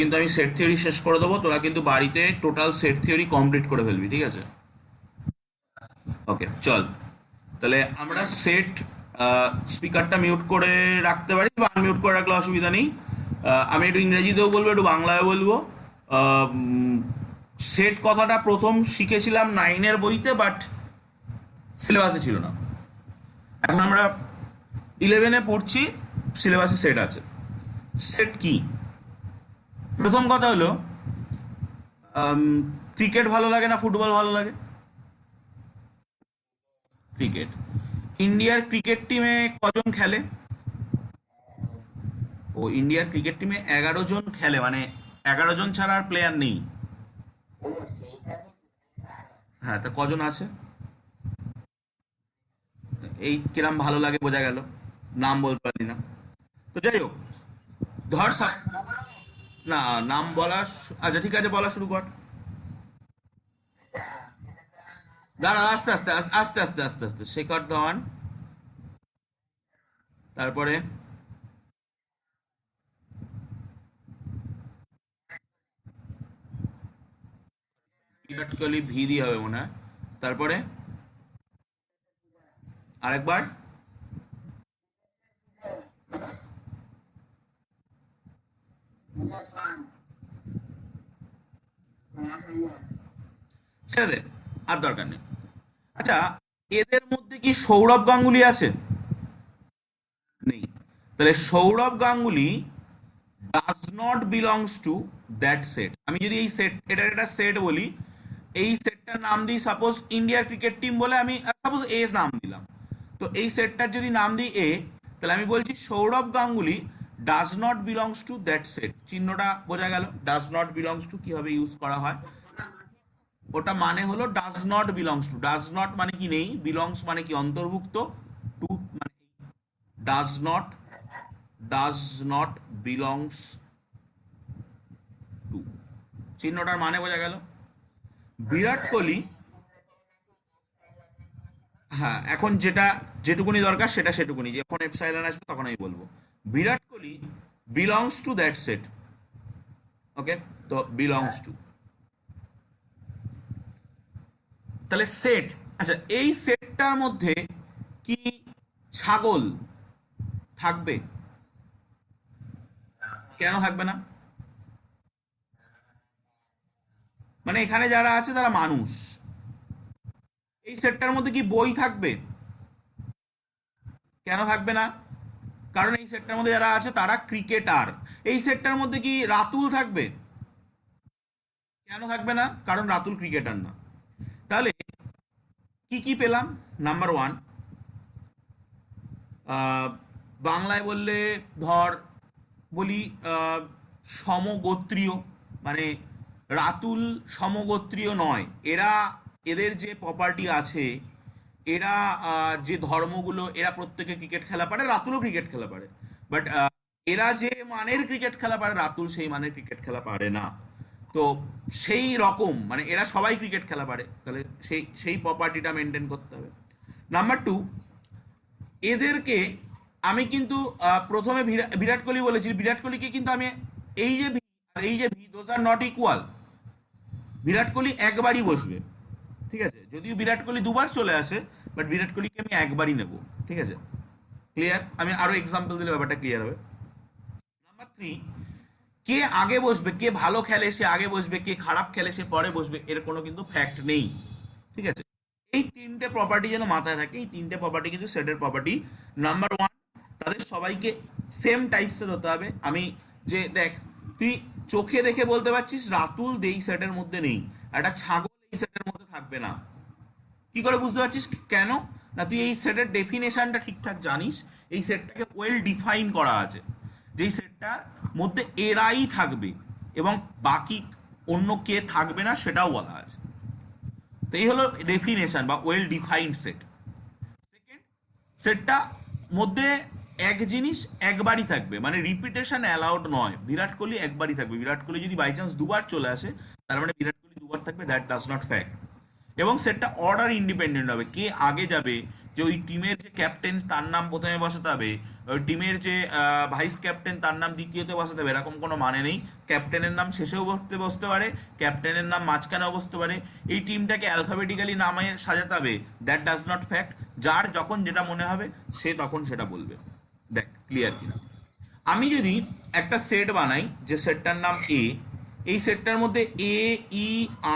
কিন্তু আমি set theory শেষ করে দেবো, তোরা কিন্তু বাড়িতে টোটাল সেট থিওরি কমপ্লিট করে ফেলবি, ঠিক আছে? ওকে চল, তাহলে আমরা সেট স্পিকারটা মিউট করে রাখতে পারি বা আনমিউট করে রাখলে অসুবিধা নেই। আমি একটু ইংরেজিতেও বলবো, একটু বাংলায় বলবো। সেট কথাটা প্রথম শিখেছিলাম 9-এর বইতে, বাট সিলেবাসে ছিল না। এখন আমরা 11-এ পড়ছি, সিলেবাসে সেট আছে। সেট কি? প্রথম কথা হলো, ক্রিকেট ভালো লাগে না ফুটবল ভালো লাগে? ক্রিকেট। ইন্ডিয়ার ক্রিকেট টিমে কজন খেলে? ও, ইন্ডিয়ার ক্রিকেট টিমে 11 জন খেলে, মানে 11 জন ছাড়া আর প্লেয়ার নেই। হ্যাঁ, তা কজন আছে? এই কিরাম ভালো লাগে বোঝা গেল, নাম বলতে পারি না। তো যাই হোক, ধর না, নাম বলা আচ্ছা ঠিক আছে, বলা শুরু কর। দাঁড়া, আস্তে আস্তে আস্তে আস্তে আস্তে আস্তে আস্তে। শেখর ধাওয়ান, তারপরে বিরাট কোহলি, ভি দিয়ে হবে মনে হয়। তারপরে আরেকবার। ছেড়ে দে, আর দরকার নেই। আচ্ছা, এদের মধ্যে কি সৌরভ গাঙ্গুলি আছে? নেই। তাহলে Sourav Ganguly does not belongs to that set. আমি যদি এই সেট, এটার একটা সেট বলি, এই সেটটার নাম দিই সাপোজ ইন্ডিয়ার ক্রিকেট টিম বলে, আমি সাপোজ এ নাম দিলাম। তো এই সেটটার যদি নাম দিই এ, তাহলে আমি বলছি Sourav Ganguly does not belongs to that set. চিহ্নটা বোঝা গেল, ডাজ নট বিলংস টু কিভাবে ইউজ করা হয়। ওটা মানে হলো does not belongs to. Does not মানে কি নেই, বিলংস মানে কি অন্তর্ভুক্ত, টু মানে does not, does not belongs to. চিহ্নটার মানে বোঝা গেল। বিরাট কোহলি, হ্যাঁ এখন যেটা যেটুকুনি দরকার সেটা সেটুকুনি, যখন এপসাইলন আসবে তখন আমি বলবো। Virat Kohli belongs to that set. Okay, তো বিলংস টু, তাহলে সেট। আচ্ছা, এই সেটটার মধ্যে কি ছাগল থাকবে? কেন থাকবে না? মানে এখানে যারা আছে তারা মানুষ। এই সেটটার মধ্যে কি বই থাকবে? কেন থাকবে না? কারণ এই সেটটার মধ্যে যারা আছে তারা ক্রিকেটার। এই সেটটার মধ্যে কি রাতুল থাকবে? কেন থাকবে না? কারণ রাতুল ক্রিকেটার না। তাহলে কি কি পেলাম? নাম্বার ওয়ান, বাংলায় বললে ধর বলি সমগোত্রীয়, মানে রাতুল সমগোত্রীয় নয়। এরা, এদের যে প্রপার্টি আছে, এরা যে ধর্মগুলো, এরা প্রত্যেকে ক্রিকেট খেলা পারে, রাতুলও ক্রিকেট খেলা পারে। বাট এরা যে মানের ক্রিকেট খেলা পারে, রাতুল সেই মানের ক্রিকেট খেলা পারে না। তো সেই রকম, মানে এরা সবাই ক্রিকেট খেলা পারে, তাহলে সেই সেই প্রপার্টিটা মেনটেন করতে হবে। নাম্বার টু, এদেরকে আমি কিন্তু প্রথমে বিরাট কোহলি বলেছি, বিরাট কোহলিকে কিন্তু আমি এই যে ভি আর এই যে V, those are not equal. Virat Kohli একবারই বসবে, ঠিক আছে? যদিও বিরাট কোহলি দুবার চলে আসে, বাট বিরাট কোহলিকে আমি একবারই নেব, ঠিক আছে? ক্লিয়ার? আমি আরো এক্সাম্পল দিলে ব্যাপারটা ক্লিয়ার হবে। নাম্বার থ্রি, কে আগে বসবে, কে ভালো খেলে সে আগে বসবে, কে খারাপ খেলে সে পরে বসবে, এর কোনো কিন্তু ফ্যাক্ট নেই, ঠিক আছে? এই তিনটে প্রপার্টি যেন মাথায় থাকে, এই তিনটে প্রপার্টি কিন্তু সেটের প্রপার্টি। নাম্বার ওয়ান, তাদের সবাইকে সেম টাইপসের হতে হবে। আমি যে দেখ, তুই চোখে দেখে বলতে পারছিস রাতুল এই সেটের মধ্যে নেই, একটা ছাগল এই সেটের মধ্যে থাকবে না। কি করে বুঝতে পারছিস কেন? না, তুই এই সেটের ডেফিনেশনটা ঠিকঠাক জানিস। এই সেটটাকে ওয়েল ডিফাইন করা আছে, যে এই সেটটার মধ্যে এরাই থাকবে এবং বাকি অন্য কে থাকবে না সেটাও বলা আছে। তো এই হলো ডেফিনেশন বা ওয়েল ডিফাইন্ড সেট। সেকেন্ড, সেটটা মধ্যে এক জিনিস একবারই থাকবে, মানে রিপিটেশন অ্যালাউড নয়। বিরাট কোহলি একবারই থাকবে। বিরাট কোহলি যদি বাই চান্স দুবার চলে আসে, তার মানে বিরাট কোহলি দুবার থাকবে, দ্যাট ডাজ নট ফ্যাক্ট। এবং সেটটা অর্ডার ইন্ডিপেন্ডেন্ট হবে, কে আগে যাবে যে ওই টিমের যে ক্যাপ্টেন তার নাম প্রথমে বসাতে হবে, ওই টিমের যে ভাইস ক্যাপ্টেন তার নাম দ্বিতীয়তে বসাতে হবে, এরকম কোনো মানে নেই। ক্যাপ্টেনের নাম শেষেও বসতে পারে, ক্যাপ্টেনের নাম মাঝখানেও বসতে পারে। এই টিমটাকে অ্যালফাবেটিক্যালি নামে সাজাতে হবে, দ্যাট ডাজ নট ফ্যাক্ট। যার যখন যেটা মনে হবে সে তখন সেটা বলবে। দেখ ক্লিয়ার কিনা। আমি যদি একটা সেট বানাই যে সেটটার নাম এ, এই সেটটার মধ্যে এ, ই,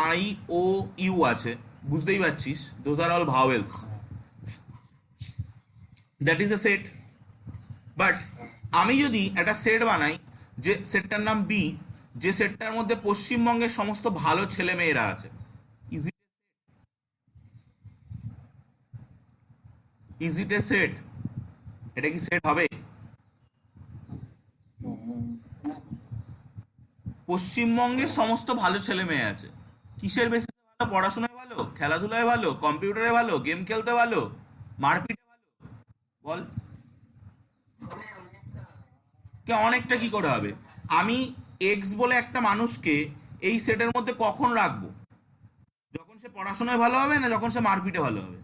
আই, ও, ইউ আছে, বুঝতেই পারছিস, those are all vowels, that is a set. But আমি যদি একটা সেট বানাই যে সেটটার নাম বি, যে সেটটার মধ্যে পশ্চিমবঙ্গের সমস্ত ভালো ছেলে মেয়েরা আছে, ইজ ইট এ সেট? এটা কি সেট হবে? পশ্চিমবঙ্গের সমস্ত ভালো ছেলে মেয়ে আছে, কিসের বেসিসে ভালো? পড়াশোনায় ভালো, খেলাধুলায় ভালো, কম্পিউটারে ভালো, গেম খেলতে ভালো, মারপিটে ভালো, বল। কে অনেকটা কি করে হবে? আমি এক্স বলে একটা মানুষকে এই সেটের মধ্যে কখন রাখবো? যখন সে পড়াশোনায় ভালো হবে, না যখন সে মারপিটে ভালো হবে?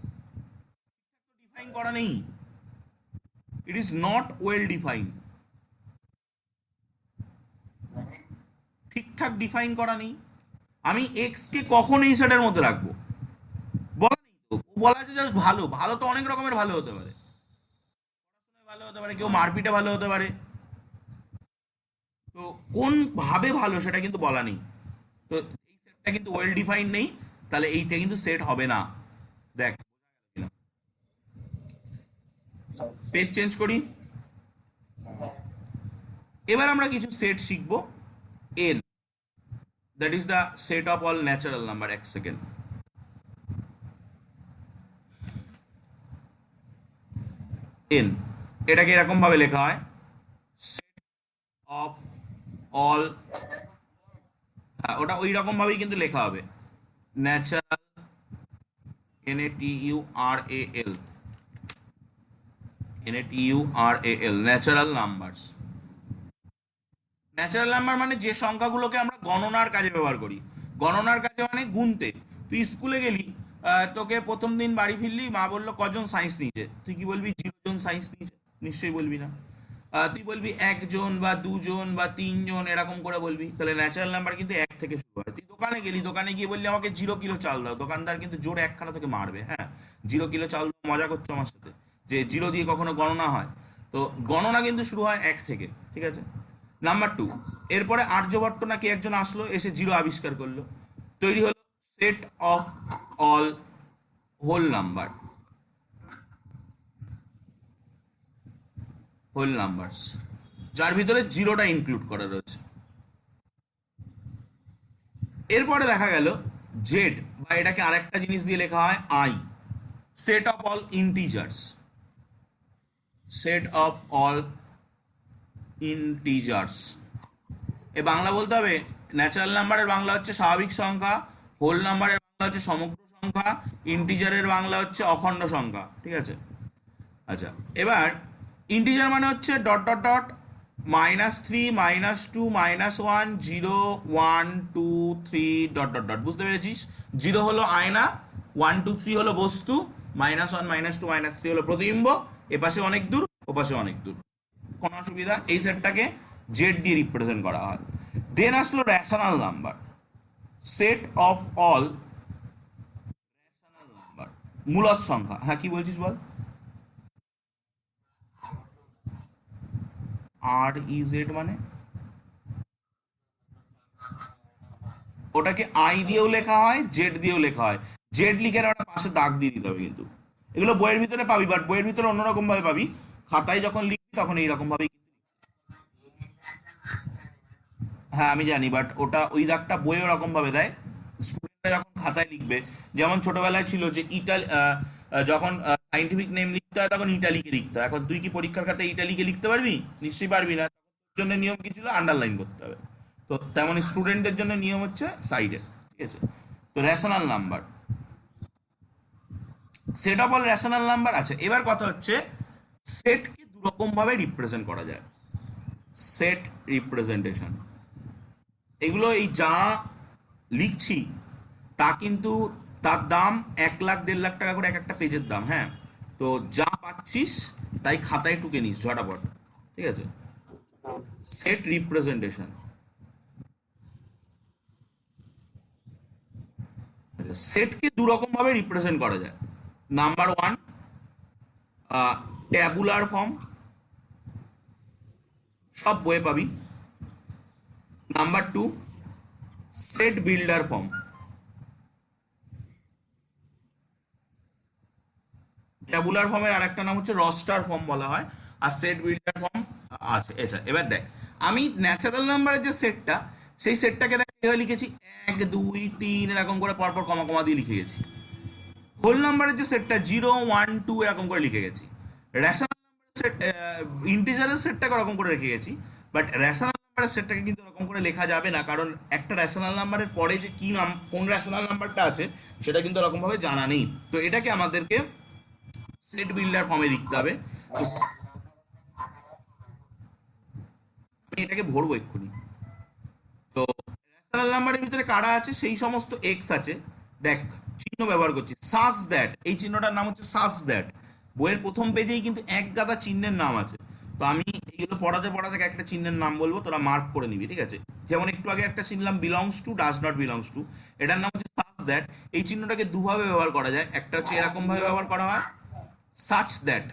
ডিফাইন করা নেই, it is not well define. ঠিকঠাক ডিফাইন করা নেই। আমি এক্স কে কখন এই সেটের মধ্যে রাখবো বলা নেই তো। ও বলা আছে জাস্ট ভালো, ভালো তো অনেক রকমের ভালো হতে পারে, ভালো হতে পারে, কেউ মারপিটে ভালো হতে পারে। তো কোন ভাবে ভালো সেটা কিন্তু বলা নেই। তো এই সেটটা কিন্তু ওয়েল ডিফাইন নেই, তাহলে এইটা কিন্তু সেট হবে না। দেখ, পেজ চেঞ্জ করি। এবার আমরা কিছু সেট শিখবো। N, that is the set of all natural number. এক সেকেন্ড। এন, এটাকে এরকম ভাবে লেখা হয়, সেট অফ অল, হ্যাঁ ওটা ওই রকম ভাবেই কিন্তু লেখা হবে, natural, NATURAL, NATURAL, natural numbers. Natural number মানে যে সংখ্যাগুলোকে আমরা গণনার কাজে ব্যবহার করি। গণনার কাজে মানে গুনতে। তুই স্কুলে গেলি, তোকে প্রথম দিন বাড়ি ফিরলি, মা বললো কজন সায়েন্স নিয়েছে, তুই কি বলবি? 0 জন সায়েন্স নিয়েছে? নিশ্চয়ই বলবি না। তুই বলবি 1 জন বা 2 জন বা 3 জন, এরকম করে বলবি। তাহলে ন্যাচারাল নাম্বার কিন্তু 1 থেকে শুরু হয়। তুই দোকানে গেলি, দোকানে গিয়ে বললি আমাকে 0 কিলো চাল দাও, দোকানদার কিন্তু জোরে একখানা তোকে মারবে। হ্যাঁ, 0 কিলো চাল দাও, মজা করছো আমার সাথে? যে 0 দিয়ে কখনো গণনা হয়? তো গণনা কিন্তু শুরু হয় 1 থেকে, ঠিক আছে। নাম্বার 2, এরপরে আর্যভট্ট নাকি একজন আসলো, এসে 0 আবিষ্কার করলো, তৈরি হলো set of all whole number, whole numbers, যার ভিতরে 0টা ইনক্লুড করা রয়েছে। এরপরে দেখা গেল জেড, বা এটাকে আরেকটা জিনিস দিয়ে লেখা হয় I, set of all integers, set of all integers. এ বাংলা বলতে হবে, ন্যাচারাল নাম্বারের বাংলা হচ্ছে স্বাভাবিক সংখ্যা, হোল নাম্বারের বাংলা হচ্ছে সমগ্র সংখ্যা, ইন্টিজারের বাংলা হচ্ছে অখণ্ড সংখ্যা, ঠিক আছে। আচ্ছা, এবার ইন্টিজার মানে হচ্ছে dot dot dot, -3, -2, -1, 0, 1, 2, 3, dot dot dot, বুঝতে পেরেছিস? 0 হলো আয়না, 1, 2, 3 হলো বস্তু, -1, -2, -3 হলো প্রতিবিম্ব, এপাশে অনেক দূর, ওপাশে অনেক দূর। কোনো অসুবিধা? এই সেটটাকে জেড দিয়ে রিপ্রেজেন্ট করা হয়। দেন আসলো rational number, set of all rational number, মূলদ সংখ্যা। হ্যাঁ, কি বলছিস বল? REZ মানে ওটাকে আই দিয়েও লেখা হয়, জেড দিয়েও লেখা হয়। জেড লিখে ওটা পাশে দাগ দিয়ে দিতে হবে কিন্তু। এগুলো বইয়ের ভিতরে পাবি, বাট বইয়ের ভিতরে অন্যরকম ভাবে পাবি, খাতায় যখন লিখবি তখন এইরকম ভাবেই। হ্যাঁ আমি জানি, বাট ওটা ওই দাগটা বইয়ে ওরকম ভাবে দেয়। স্টুডেন্টরা যখন খাতায় লিখবে, যেমন ছোটবেলায় ছিল যে ইটালি, যখন সাইন্টিফিক নেম লিখতে হয় তখন ইটালিকে লিখতে হয়। এখন তুই কি পরীক্ষার খাতায় ইটালিকে লিখতে পারবি? নিশ্চয়ই পারবি না। তোর জন্য নিয়ম কি ছিল? আন্ডারলাইন করতে হবে। তো তেমন স্টুডেন্টদের জন্য নিয়ম হচ্ছে সাইডে, ঠিক আছে। তো rational number, set of all rational number আছে। এবার কথা হচ্ছে সেটকে দু রকম ভাবে রিপ্রেজেন্ট করা যায়, সেট রিপ্রেজেন্টেশন। এগুলো এই যা লিখছি তা কিন্তু তার দাম 1 লাখ 1.5 লাখ টাকা করে এক একটা পেজের দাম। হ্যাঁ, তো যা পাচ্ছিস তাই খাতায় টুকে নিস ঝটাপট, ঠিক আছে? সেট রিপ্রেজেন্টেশন, সেটকে দু রকম ভাবে রিপ্রেজেন্ট করা যায়। নাম্বার ওয়ান, ট্যাবুলার ফর্ম, সব বইয়ে পাবি। Number two, set builder form. Tabular ফর্মের আরেকটা নাম হচ্ছে রস্টার ফর্ম বলা হয়, আর সেট বিল্ডার ফর্ম আছে। আচ্ছা, এবার দেখ, আমি ন্যাচারাল নাম্বারের যে সেটটা, সেই সেটটাকে দেখ এভাবে লিখেছি, 1 2 3 এরকম করে পরপর কমা কমা দিয়ে লিখে গেছি। হোল নাম্বারের যে সেটটা 0 1 2 এরকম করে লিখে গেছি। রেশনাল নাম্বারের সেট, ইন্টিজারের সেটটাকে ওরকম করে রেখে গেছি। বাট রেশনাল নাম্বারের সেটটাকে কিন্তু ওরকম করে লেখা যাবে না, কারণ একটা রেশনাল নাম্বারের পরে যে কি নাম, কোন রেশনাল নাম্বারটা আছে সেটা কিন্তু ওরকম ভাবে জানা নেই। তো এটাকে আমাদেরকে সেট বিল্ডার ফর্মে লিখতে হবে। তো আমি এটাকে ভরবো এক্ষুনি। তো রেশনাল নাম্বারের ভিতরে কারা আছে, সেই সমস্ত এক্স আছে। দেখ, চিহ্ন ব্যবহার করছি, সাস দ্যাট, এই চিহ্নটার নাম হচ্ছে সাস দ্যাট। বইয়ের প্রথম পেজেই কিন্তু এক গাদা চিহ্নের নাম আছে। তো আমি এইগুলো পড়াতে পড়াতে একটা চিহ্নের নাম বলবো, তোরা মার্ক করে নিবি, ঠিক আছে? যেমন একটু আগে একটা চিনলাম belongs to, does not belongs two, এটার নাম হচ্ছে সাস দ্যাট। এই চিহ্নটাকে দুভাবে ব্যবহার করা যায়। একটা হচ্ছে এরকম ভাবে ব্যবহার করা হয়, সাচ দ্যাট,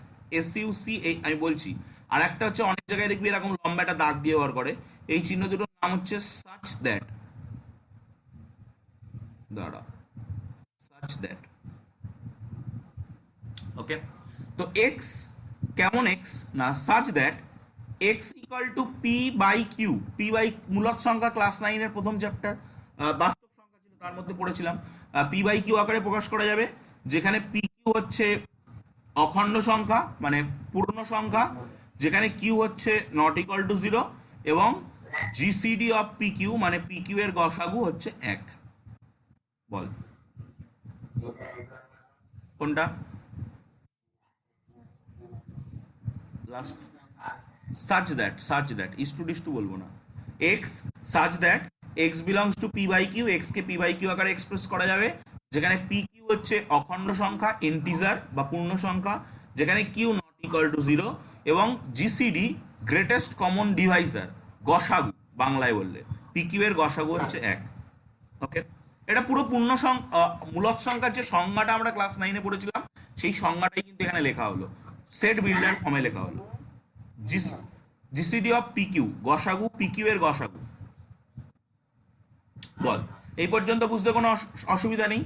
SUC, এই আমি বলছি। আর একটা হচ্ছে অনেক জায়গায় দেখবি এরকম লম্বা একটা দাগ দিয়ে ব্যবহার করে। এই চিহ্ন দুটোর নাম হচ্ছে সাচ দ্যাট। দাঁড়া, সাচ দ্যাট, ওকে? তো এক্স, কেমন এক্স না, such that x equal to p by q. P by মূলক সংখ্যা, ক্লাস 9-এর প্রথম চ্যাপ্টার বাস্তব সংখ্যা ছিল, তার মধ্যে পড়েছিলাম। পি বাই কিউ আকারে প্রকাশ করা যাবে, যেখানে পি কিউ হচ্ছে অখণ্ড সংখ্যা মানে পূর্ণ সংখ্যা, যেখানে কিউ হচ্ছে নট ইকুয়াল টু 0, এবং জিসিডি অফ পি কিউ মানে পি কিউ এর গসাগু হচ্ছে 1। বল কোনটা last? Such that is to this to বলবো না। X such that x belongs to p by q, x কে পি বাই কিউ আকারে এক্সপ্রেস করা যাবে, যেখানে পি কিউ হচ্ছে অখণ্ড সংখ্যা, ইন্টিজার বা পূর্ণ সংখ্যা, যেখানে কিউ নট ইকুয়াল টু 0, এবং জিসিডি গ্রেটেস্ট কমন ডিভাইজার, গসাগু বাংলায় বললে পি কিউ এর গসাগু হচ্ছে 1। ওকে, এটা পুরো পূর্ণ মূলদ সংখ্যার যে সংজ্ঞাটা আমরা ক্লাস 9-এ পড়েছিলাম, সেই সংজ্ঞাটাই কিন্তু এখানে লেখা হলো, সেট বিল্ডার ফর্মে লেখা হলো। জিসিডি অফ পিকিউ, গসাগু পিকিউ এর গসাগু। বল, এই পর্যন্ত বুঝতে কোনো অসুবিধা নেই?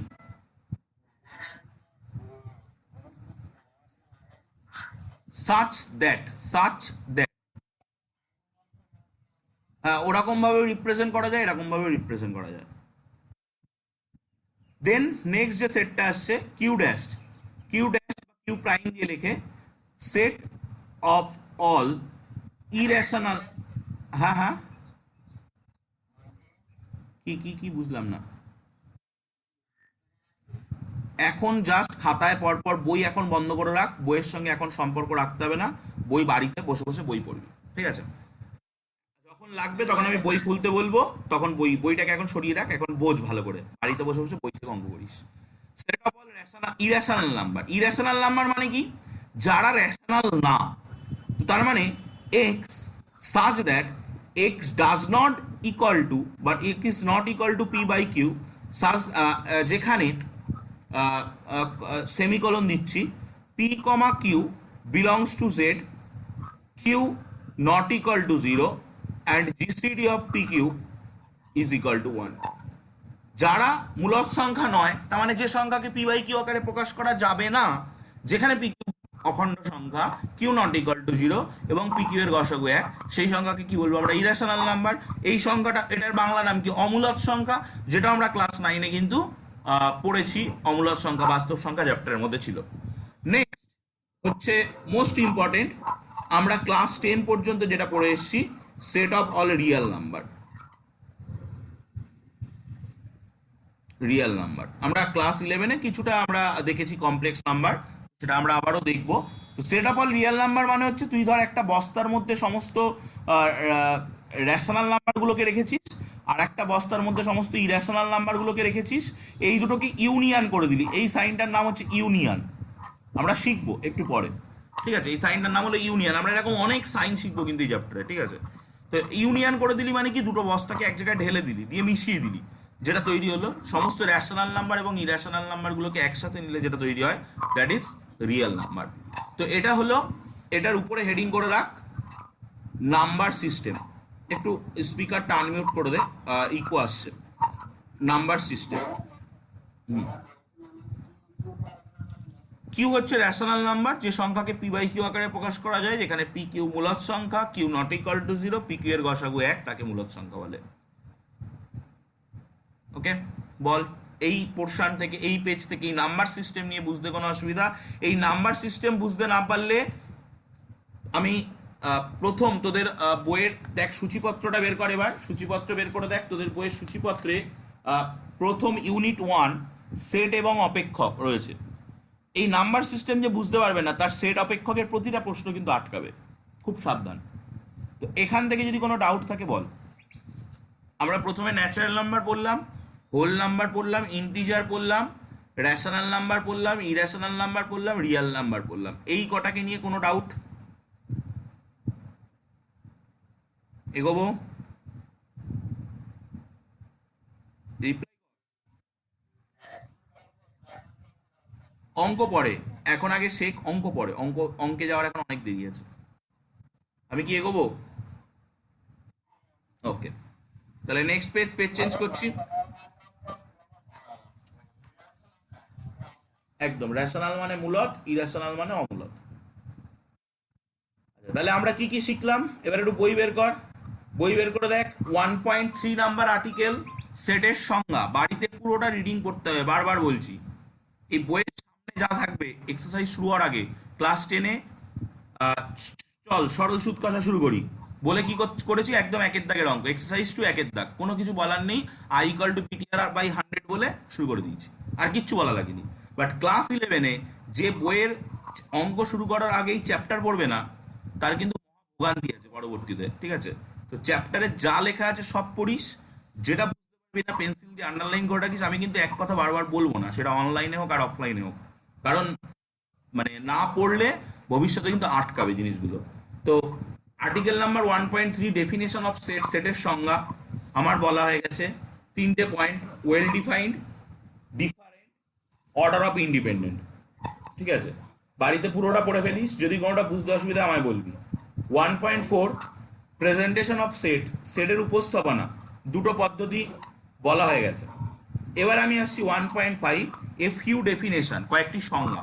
সাচ দ্যাট, সাচ দ্যাট, হ্যাঁ, ওরকম ভাবে রিপ্রেজেন্ট করা যায়, এরকম ভাবে রিপ্রেজেন্ট করা যায়। দেন নেক্সট যে সেটটা আসছে কিউ ড্যাশ, কিউ ড্যাশ বা কিউ প্রাইম দিয়ে লেখে, সেট অফ অল ইরেশনাল। হ্যাঁ হ্যাঁ, কি কি কি বুঝলাম না এখন। জাস্ট খাতায় পরপর বই এখন বন্ধ করে রাখ, বইয়ের সঙ্গে এখন সম্পর্ক রাখতে হবে না, বই বাড়িতে বসে বসে বই পড়বি, ঠিক আছে? যখন লাগবে তখন আমি বই খুলতে বলবো, তখন বইটাকে এখন সরিয়ে রাখ, এখন বোঝ ভালো করে, বাড়িতে বসে বসে বই থেকে অঙ্ক করিস। Set of all irrational number. Irrational number মানে কি? যারা রেশনাল না। তো তার মানে x such that x does not equal to, but x is not equal to p by q, such, যেখানে সেমিকলন দিচ্ছি, p comma q belongs to Z, q not equal to 0, and GCD of p q is equal to 1। যারা মূলদ সংখ্যা নয়, তার মানে যে সংখ্যাকে P by q আকারে প্রকাশ করা যাবে না, যেখানে পি কিউ অখণ্ড সংখ্যা, কিউ নট ইকুয়াল টু 0 এবং পি কিউ এর গসাগু 1, সেই সংখ্যাকে কি বলবো আমরা? Irrational number. এই সংখ্যাটা, এটার বাংলা নাম কি? অমূলদ সংখ্যা, যেটা আমরা ক্লাস 9-এ কিন্তু পড়েছি, অমূলদ সংখ্যা বাস্তব সংখ্যা চ্যাপ্টারের মধ্যে ছিল। নেক্সট হচ্ছে মোস্ট ইম্পর্টেন্ট, আমরা ক্লাস 10 পর্যন্ত যেটা পড়ে এসেছি, set of all real number. Real number আমরা ক্লাস 11-এ কিছুটা আমরা দেখেছি, কমপ্লেক্স নাম্বার, সেটা আমরা আবারও দেখবো। তো set of all real number মানে হচ্ছে, তুই ধর একটা বস্তার মধ্যে সমস্ত রেশনাল নাম্বারগুলোকে রেখেছিস, আর একটা বস্তার মধ্যে সমস্ত ইরেশনাল নাম্বারগুলোকে রেখেছিস, এই দুটোকে ইউনিয়ন করে দিলি, এই সাইনটার নাম হচ্ছে ইউনিয়ন। আমরা শিখবো একটু পরে, ঠিক আছে। এই সাইনটার নাম হলো ইউনিয়ন। আমরা এরকম অনেক সাইন শিখবো কিন্তু এই চ্যাপ্টারে, ঠিক আছে। তো ইউনিয়ন করে দিলি মানে কি, দুটো বস্তাকে এক জায়গায় ঢেলে দিলি, দিয়ে মিশিয়ে দিলি, যেটা তৈরি হলো সমস্ত র্যাশনাল নাম্বার এবং ইর্যাশনাল নাম্বারগুলোকে একসাথে নিলে যেটা তৈরি হয়, দ্যাট ইজ রিয়েল নাম্বার। তো এটা হলো, এটার উপরে হেডিং করে রাখ নাম্বার সিস্টেম। একটু স্পিকারটা আনমিউট করে দে, ইকো আসছে। Number system. কিউ হচ্ছে রেশনাল নাম্বার, যে সংখ্যাকে পি বাই কিউ আকারে প্রকাশ করা যায়, যেখানে পি কিউ মূলদ সংখ্যা, q not equal to zero, p q এর গসাগু এক, তাকে মূলদ সংখ্যা বলে। ওকে, বল এই পোর্শন থেকে, এই পেজ থেকে এই নাম্বার সিস্টেম নিয়ে বুঝতে কোনো অসুবিধা? এই নাম্বার সিস্টেম বুঝতে না পারলে আমি প্রথম তোদের বইয়ের দেখ সূচিপত্রটা বের করে, এবার সূচিপত্র বের করে দেখ তোদের বইয়ের সূচিপত্রে। প্রথম ইউনিট 1 সেট এবং অপেক্ষক রয়েছে। এই নাম্বার সিস্টেম যে বুঝতে পারবে না, তার সেট অপেক্ষকের প্রতিটা প্রশ্ন কিন্তু আটকাবে, খুব সাবধান। তো এখান থেকে যদি কোনো ডাউট থাকে বল। আমরা প্রথমে ন্যাচারাল নাম্বার পড়লাম, হোল নাম্বার পড়লাম, ইন্টিজার পড়লাম, রেশনাল নাম্বার পড়লাম, ইরেশনাল নাম্বার পড়লাম, রিয়েল নাম্বার পড়লাম। এই কটাকে নিয়ে কোনো ডাউট? এগোবো? অঙ্ক পড়ে এখন, আগে শেখ, অঙ্ক পড়ে, অঙ্কে যাওয়ার এখন অনেক দেরি আছে। আমি কি এগোবো? ওকে, তাহলে নেক্সট পেজ, পেজ চেঞ্জ করছি। একদম, রেশনাল মানে মূলত, ইরেশনাল মানে অমূলত। আচ্ছা, তাহলে আমরা কি কি শিখলাম, এবার একটু বই বের কর। বই বের করে দেখ 1.3 নাম্বার আর্টিকেল, সেটের সংজ্ঞা। বাড়িতে পুরোটা রিডিং করতে হবে, বারবার বলছি। এই বইয়ের সামনে যা থাকবে এক্সারসাইজ শুরু হওয়ার আগে, ক্লাস 10-এ চল সরল সুদ কষা শুরু করি বলে কি করেছি, একদম একের দাগের অঙ্ক, এক্সারসাইজ টু একের দাগ, কোনো কিছু বলার নেই। I equal to PTR by 100 বলে শুরু করে দিয়েছি, আর কিচ্ছু বলা লাগেনি। বাট ক্লাস 11-এ যে বইয়ের অঙ্ক শুরু করার আগেই চ্যাপ্টার পড়বে না, তার কিন্তু ভোগান্তি আছে পরবর্তীতে, ঠিক আছে। তো চ্যাপ্টারে যা লেখা আছে সব পড়িস, যেটা বুঝতে পারবি না পেন্সিল দিয়ে আন্ডারলাইন করে রাখিস। আমি কিন্তু এক কথা বারবার বলবো না, সেটা অনলাইনে হোক আর অফলাইনে হোক, কারণ মানে না পড়লে ভবিষ্যতে কিন্তু আটকাবে জিনিসগুলো। তো article number 1.3 definition of set, সেটের সংজ্ঞা আমার বলা হয়ে গেছে। তিনটে point: well defined, different, order of independent, ঠিক আছে। বাড়িতে পুরোটা পড়ে ফেলিস, যদি কোনোটা বুঝতে অসুবিধা আমায় বলবি। 1.4 প্রেজেন্টেশন অফ সেট, সেটের উপস্থাপনা, দুটো পদ্ধতি বলা হয়ে গেছে। এবার আমি আসছি 1.5 এ ফিউ ডেফিনেশন, কয়েকটি সংজ্ঞা।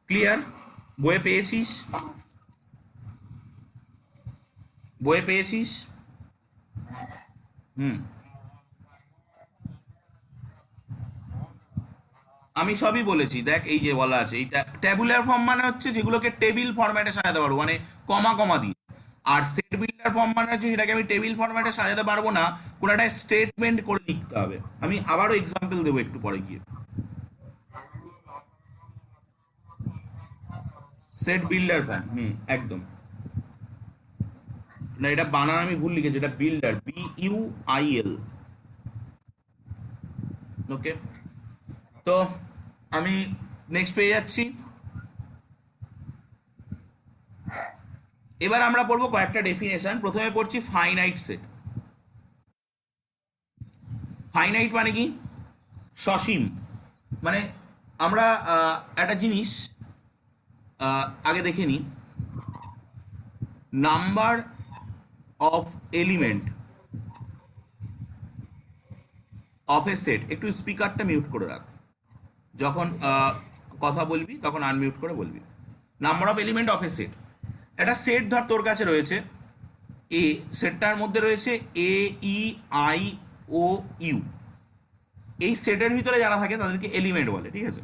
ক্লিয়ার? বইয়ে পেয়েছিস? বইয়ে পেয়েছিস? হুম, আমি সবই বলেছি। দেখ এই যে বলা আছে, এইটা ট্যাবুলার ফর্ম মানে হচ্ছে যেগুলোকে টেবিল ফরম্যাটে সাজাতে পারবো, মানে কমা কমা দিয়ে। আর সেট বিল্ডার ফর্ম মানে হচ্ছে সেটাকে আমি টেবিল ফরম্যাটে সাজাতে পারবো না, কোনো একটা স্টেটমেন্ট করে লিখতে হবে। আমি আবারও এক্সাম্পল দেবো একটু পরে গিয়ে। সেট বিল্ডার ফর্ম, একদম। না, এটা বানান আমি ভুল লিখেছি, এটা বিল্ডার, BUIL। ওকে, তো আমি নেক্সট পেয়ে যাচ্ছি। এবার আমরা পড়বো কয়েকটা ডেফিনেশন। প্রথমে পড়ছি ফাইনাইট সেট। ফাইনাইট মানে কি? সসীম। মানে আমরা একটা জিনিস আগে দেখে নিই, number of element of A set. একটু স্পিকারটা মিউট করে রাখ, যখন কথা বলবি তখন আনমিউট করে বলবি। Number of element of A set, একটা সেট ধর তোর কাছে রয়েছে এ, সেটটার মধ্যে রয়েছে AEIOU। এই সেটের ভিতরে যারা থাকে তাদেরকে এলিমেন্ট বলে, ঠিক আছে।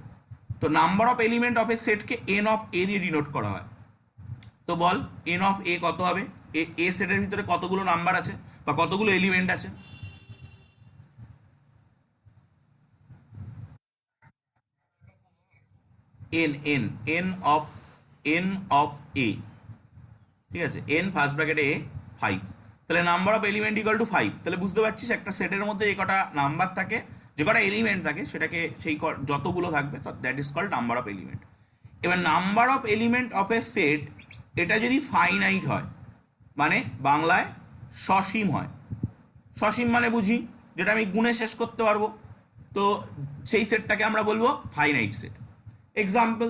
তো নাম্বার অফ এলিমেন্ট অফ এ সেটকে এন অফ এ দিয়ে ডিনোট করা হয়। তো বল এন অফ এ কত হবে? এ সেটের ভিতরে কতগুলো নাম্বার আছে বা কতগুলো এলিমেন্ট আছে? N n n of n of A, ঠিক আছে। এন ফার্স্ট ব্র্যাকেটে এ, 5। তাহলে number of element equal to 5। তাহলে বুঝতে পারছিস একটা সেটের মধ্যে যে কটা নাম্বার থাকে, যে কটা এলিমেন্ট থাকে, সেটাকে সেই যতগুলো থাকবে that is called number of element. এবার number of element of A set, এটা যদি ফাইনাইট হয়, মানে বাংলায় সসীম হয়। সসীম মানে বুঝি যেটা আমি গুণে শেষ করতে পারবো, তো সেই সেটটাকে আমরা বলবো ফাইনাইট সেট। এক্সাম্পল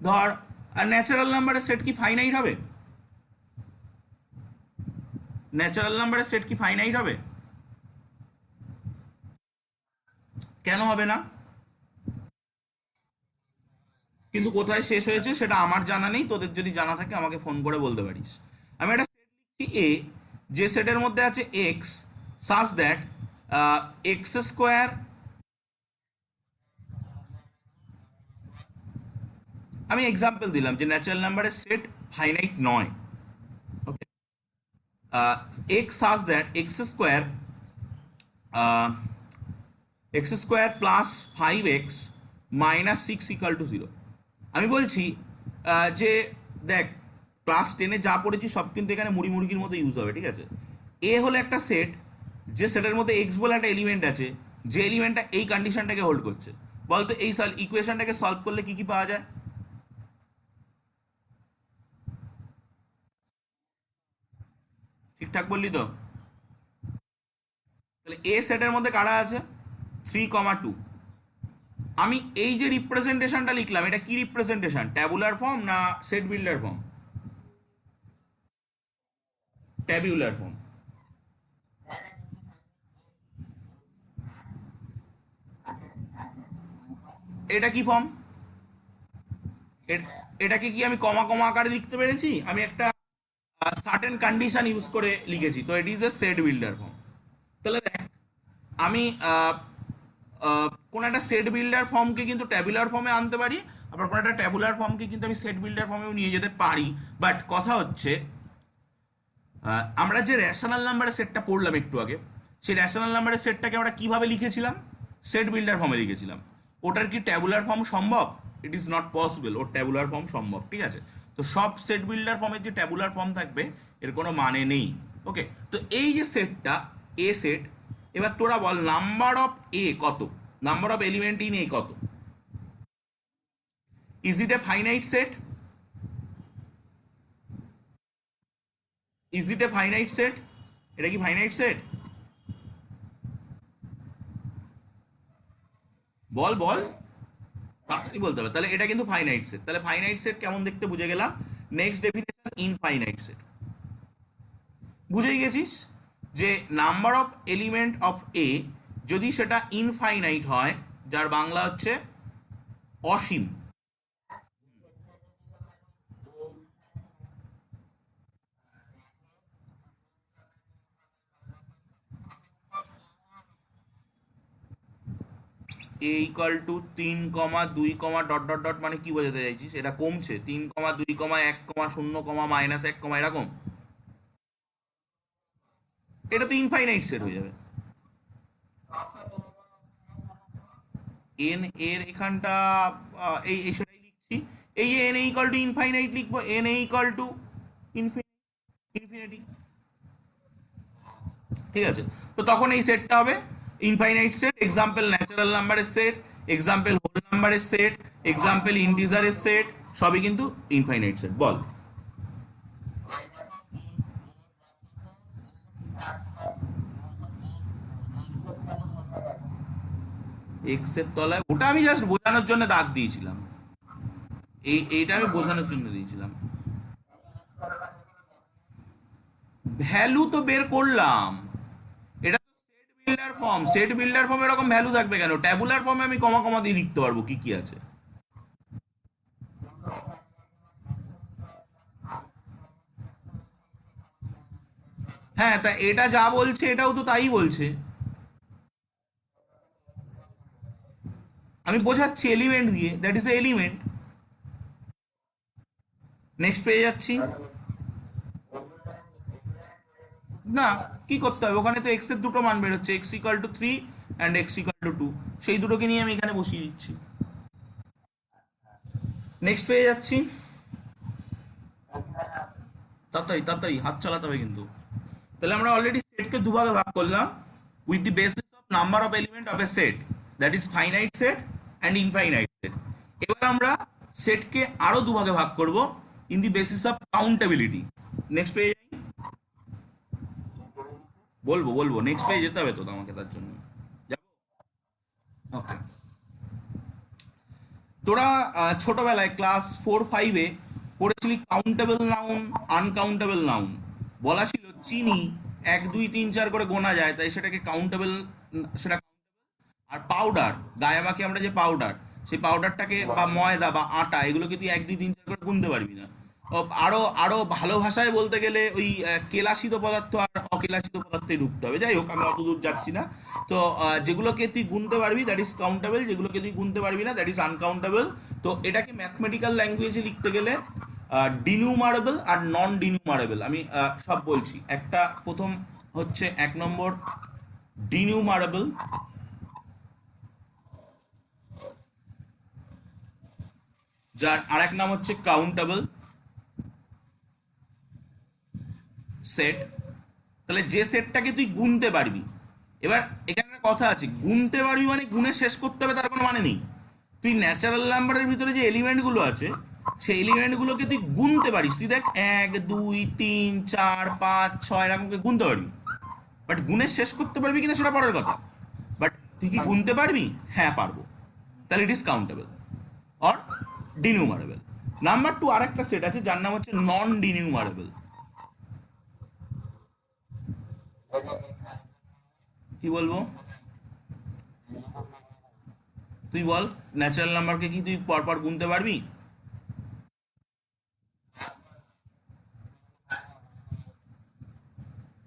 ধর, ন্যাচারাল নাম্বারের সেট কি ফাইনাইট হবে? ন্যাচারাল নাম্বারের সেট কি ফাইনাইট হবে? কেন হবে না? কিন্তু কোথায় শেষ হয়েছে সেটা আমার জানা নেই, তোদের যদি জানা থাকে আমাকে ফোন করে বলতে পারিস। আমি একটা সেট লিখছি এ, যে সেটের মধ্যে আছে x such that x square, আমি এক্সাম্পল দিলাম যে ন্যাচারাল নাম্বারের সেট ফাইনাইট নয়। Okay, x such that x square plus 5x minus 6 equal to 0। আমি বলছি যে দেখ, ক্লাস 10-এ যা পড়েছি সব কিন্তু এখানে মুড়ি মুড়ির মতো ইউজ হবে, ঠিক আছে? এ হলো একটা সেট, যে সেটের মধ্যে এক্স বলে একটা এলিমেন্ট আছে, যে এলিমেন্টটা এই কন্ডিশনটাকে হোল্ড করছে। বলতো এই ইকুয়েশনটাকে সলভ করলে কি কি পাওয়া যায়? ঠিকঠাক বললি তো? তাহলে এ সেটের মধ্যে কারা আছে? 3,2। আমি এই যে রিপ্রেজেন্টেশনটা লিখলাম, এটা কি রিপ্রেজেন্টেশন? ট্যাবুলার ফর্ম না set builder form? Tabular form. এটা কি ফর্ম? এটাকে কি আমি কমা কমা আকারে লিখতে পেরেছি? আমি একটা সার্টেন কন্ডিশন ইউজ করে লিখেছি, তো ইট is a set builder form. তাহলে দেখ, আমি কোন একটা সেট বিল্ডার ফর্মকে কিন্তু ট্যাবুলার ফর্মে আনতে পারি, আবার কোন একটা ট্যাবুলার ফর্মকে কিন্তু আমি সেট বিল্ডার ফর্মেও নিয়ে যেতে পারি। বাট কথা হচ্ছে, আমরা যে রেশনাল নাম্বারের সেটটা পড়লাম একটু আগে, সেই রেশনাল নাম্বারের সেটটাকে আমরা কিভাবে লিখেছিলাম? সেট বিল্ডার ফর্মে লিখেছিলাম। ওটার কি ট্যাবুলার ফর্ম সম্ভব? It is not possible. Or tabular form সম্ভব, ঠিক আছে? তো সব সেট বিল্ডার ফর্মের যে ট্যাবুলার ফর্ম থাকবে এর কোনো মানে নেই। ওকে, তো এই যে সেটটা এ সেট, এবার তোরা বল নাম্বার অফ এ কত? Number of element in A কত? Is it a finite set? Is it a finite set? এটা কি ফাইনাইট সেট? বল বল, তাড়াতাড়ি বলতে হবে। তাহলে এটা কিন্তু ফাইনাইট সেট। তাহলে ফাইনাইট সেট কেমন দেখতে বুঝে গেলাম। Next definition, infinite set. বুঝেই গেছিস যে number of element of A যদি সেটা ইনফাইনাইট হয়, যার বাংলা হচ্ছে অসীম। A equal to 3,2, dot dot dot, মানে কি বোঝাতে চাইছিস? এটা কমছে, 3,2, 1, 0, -1, এরকম। এটা তো ইনফাইনাইট সেট হয়ে যাবে। এন এর এখানটা এই এই সেটাই লিখছি। এই যে এন ইকাল টু ইনফাইনাইট লিখবো, এন ইকাল টু ইনফিনিটি, ঠিক আছে? তো তখন এই সেটটা হবে ইনফাইনাইট সেট। এক্সাম্পল ন্যাচারাল নাম্বারের সেট, এক্সাম্পল হোল নাম্বারের সেট, এক্সাম্পল ইন্টিজারের সেট, সবই কিন্তু ইনফাইনাইট সেট। বল। এক্স এর তলায়, ওটা আমি জাস্ট বোঝানোর জন্য দাগ দিয়েছিলাম। এইটা আমি বোঝানোর জন্য দিয়েছিলাম। ভ্যালু তো বের করলাম। এটা তো set builder form, set builder ফর্মে এরকম ভ্যালু থাকবে কেন? ট্যাবুলার ফর্মে আমি কমা কমা দিয়ে লিখতে পারবো কি কি আছে। হ্যাঁ, তা এটা যা বলছে এটাও তো তাই বলছে। আমি বোঝাচ্ছি এলিমেন্ট দিয়ে, that is a element. Next পেয়ে যাচ্ছি। না, কি করতে হবে? ওখানে তো এক্স এর দুটো মান বেরোচ্ছে, x equal to 3 and x equal to 2। সেই দুটোকে নিয়ে আমি এখানে বসিয়ে দিচ্ছি। নেক্সট পেয়ে যাচ্ছি। তাড়াতাড়ি তাড়াতাড়ি, হাত চালাতে হবে কিন্তু। তাহলে আমরা অলরেডি সেটকে দুভাগে ভাগ করলাম, with the basis of number of element of A set, that is finite set and infinite set. এবার আমরা সেটকে আরো দুভাগে ভাগ করব in the basis of countability. Next page বলবো বলবো নেক্সট পেজ যেতে হবে তো আমাকে, তার জন্য যাবো। ওকে, তোরা ছোটবেলায় ক্লাস 4-5-এ পড়েছিলি কাউন্টেবল নাউন, আনকাউন্টেবল নাউন। বলা ছিল চিনি 1 2 3 4 করে গোনা যায়, তাই সেটাকে কাউন্টেবল, সেটা। আর পাউডার, গায়ে মাখি আমরা যে পাউডার, সেই পাউডারটাকে বা ময়দা বা আটা, এগুলোকে তুই 1 2 3 4 করে গুনতে পারবি না। আরো আরো ভালো ভাষায় বলতে গেলে ওই কেলাসিত পদার্থ আর অকেলাসিত পদার্থে ঢুকতে হবে। যাই হোক, আমি অত দূর যাচ্ছি না। তো যেগুলোকে তুই গুনতে পারবি দ্যাট ইজ কাউন্টেবল, যেগুলোকে তুই গুনতে পারবি না দ্যাট ইজ আনকাউন্টেবল। তো এটাকে ম্যাথমেটিক্যাল ল্যাঙ্গুয়েজে লিখতে গেলে ডিনিউমারেবল আর নন ডিনিউমারেবল। আমি সব বলছি। একটা প্রথম হচ্ছে 1 নম্বর ডিনিউমারেবল, যার আরেক নাম হচ্ছে কাউন্টেবল সেট। তাহলে যে সেটটাকে তুই গুনতে পারবি, এবার এখানে একটা কথা আছে, গুনতে পারবি মানে গুনে শেষ করতে হবে তার কোনো মানে নেই। তুই ন্যাচারাল নাম্বারের ভিতরে যে এলিমেন্টগুলো আছে, সেই এলিমেন্টগুলোকে তুই গুনতে পারিস। তুই দেখ 1 2 3 4 5 6 এরকমকে গুনতে পারবি, বাট গুনে শেষ করতে পারবি কিনা সেটা পরের কথা। বাট তুই কি গুনতে পারবি? হ্যাঁ, পারবো। তাহলে it is countable or denumerable. Number 2 আরেকটা সেট আছে যার নাম হচ্ছে নন ডিনিউমারেবল। কি বলবো? তুই বল, ন্যাচারাল নাম্বারকে কি তুই পরপর গুনতে পারবি?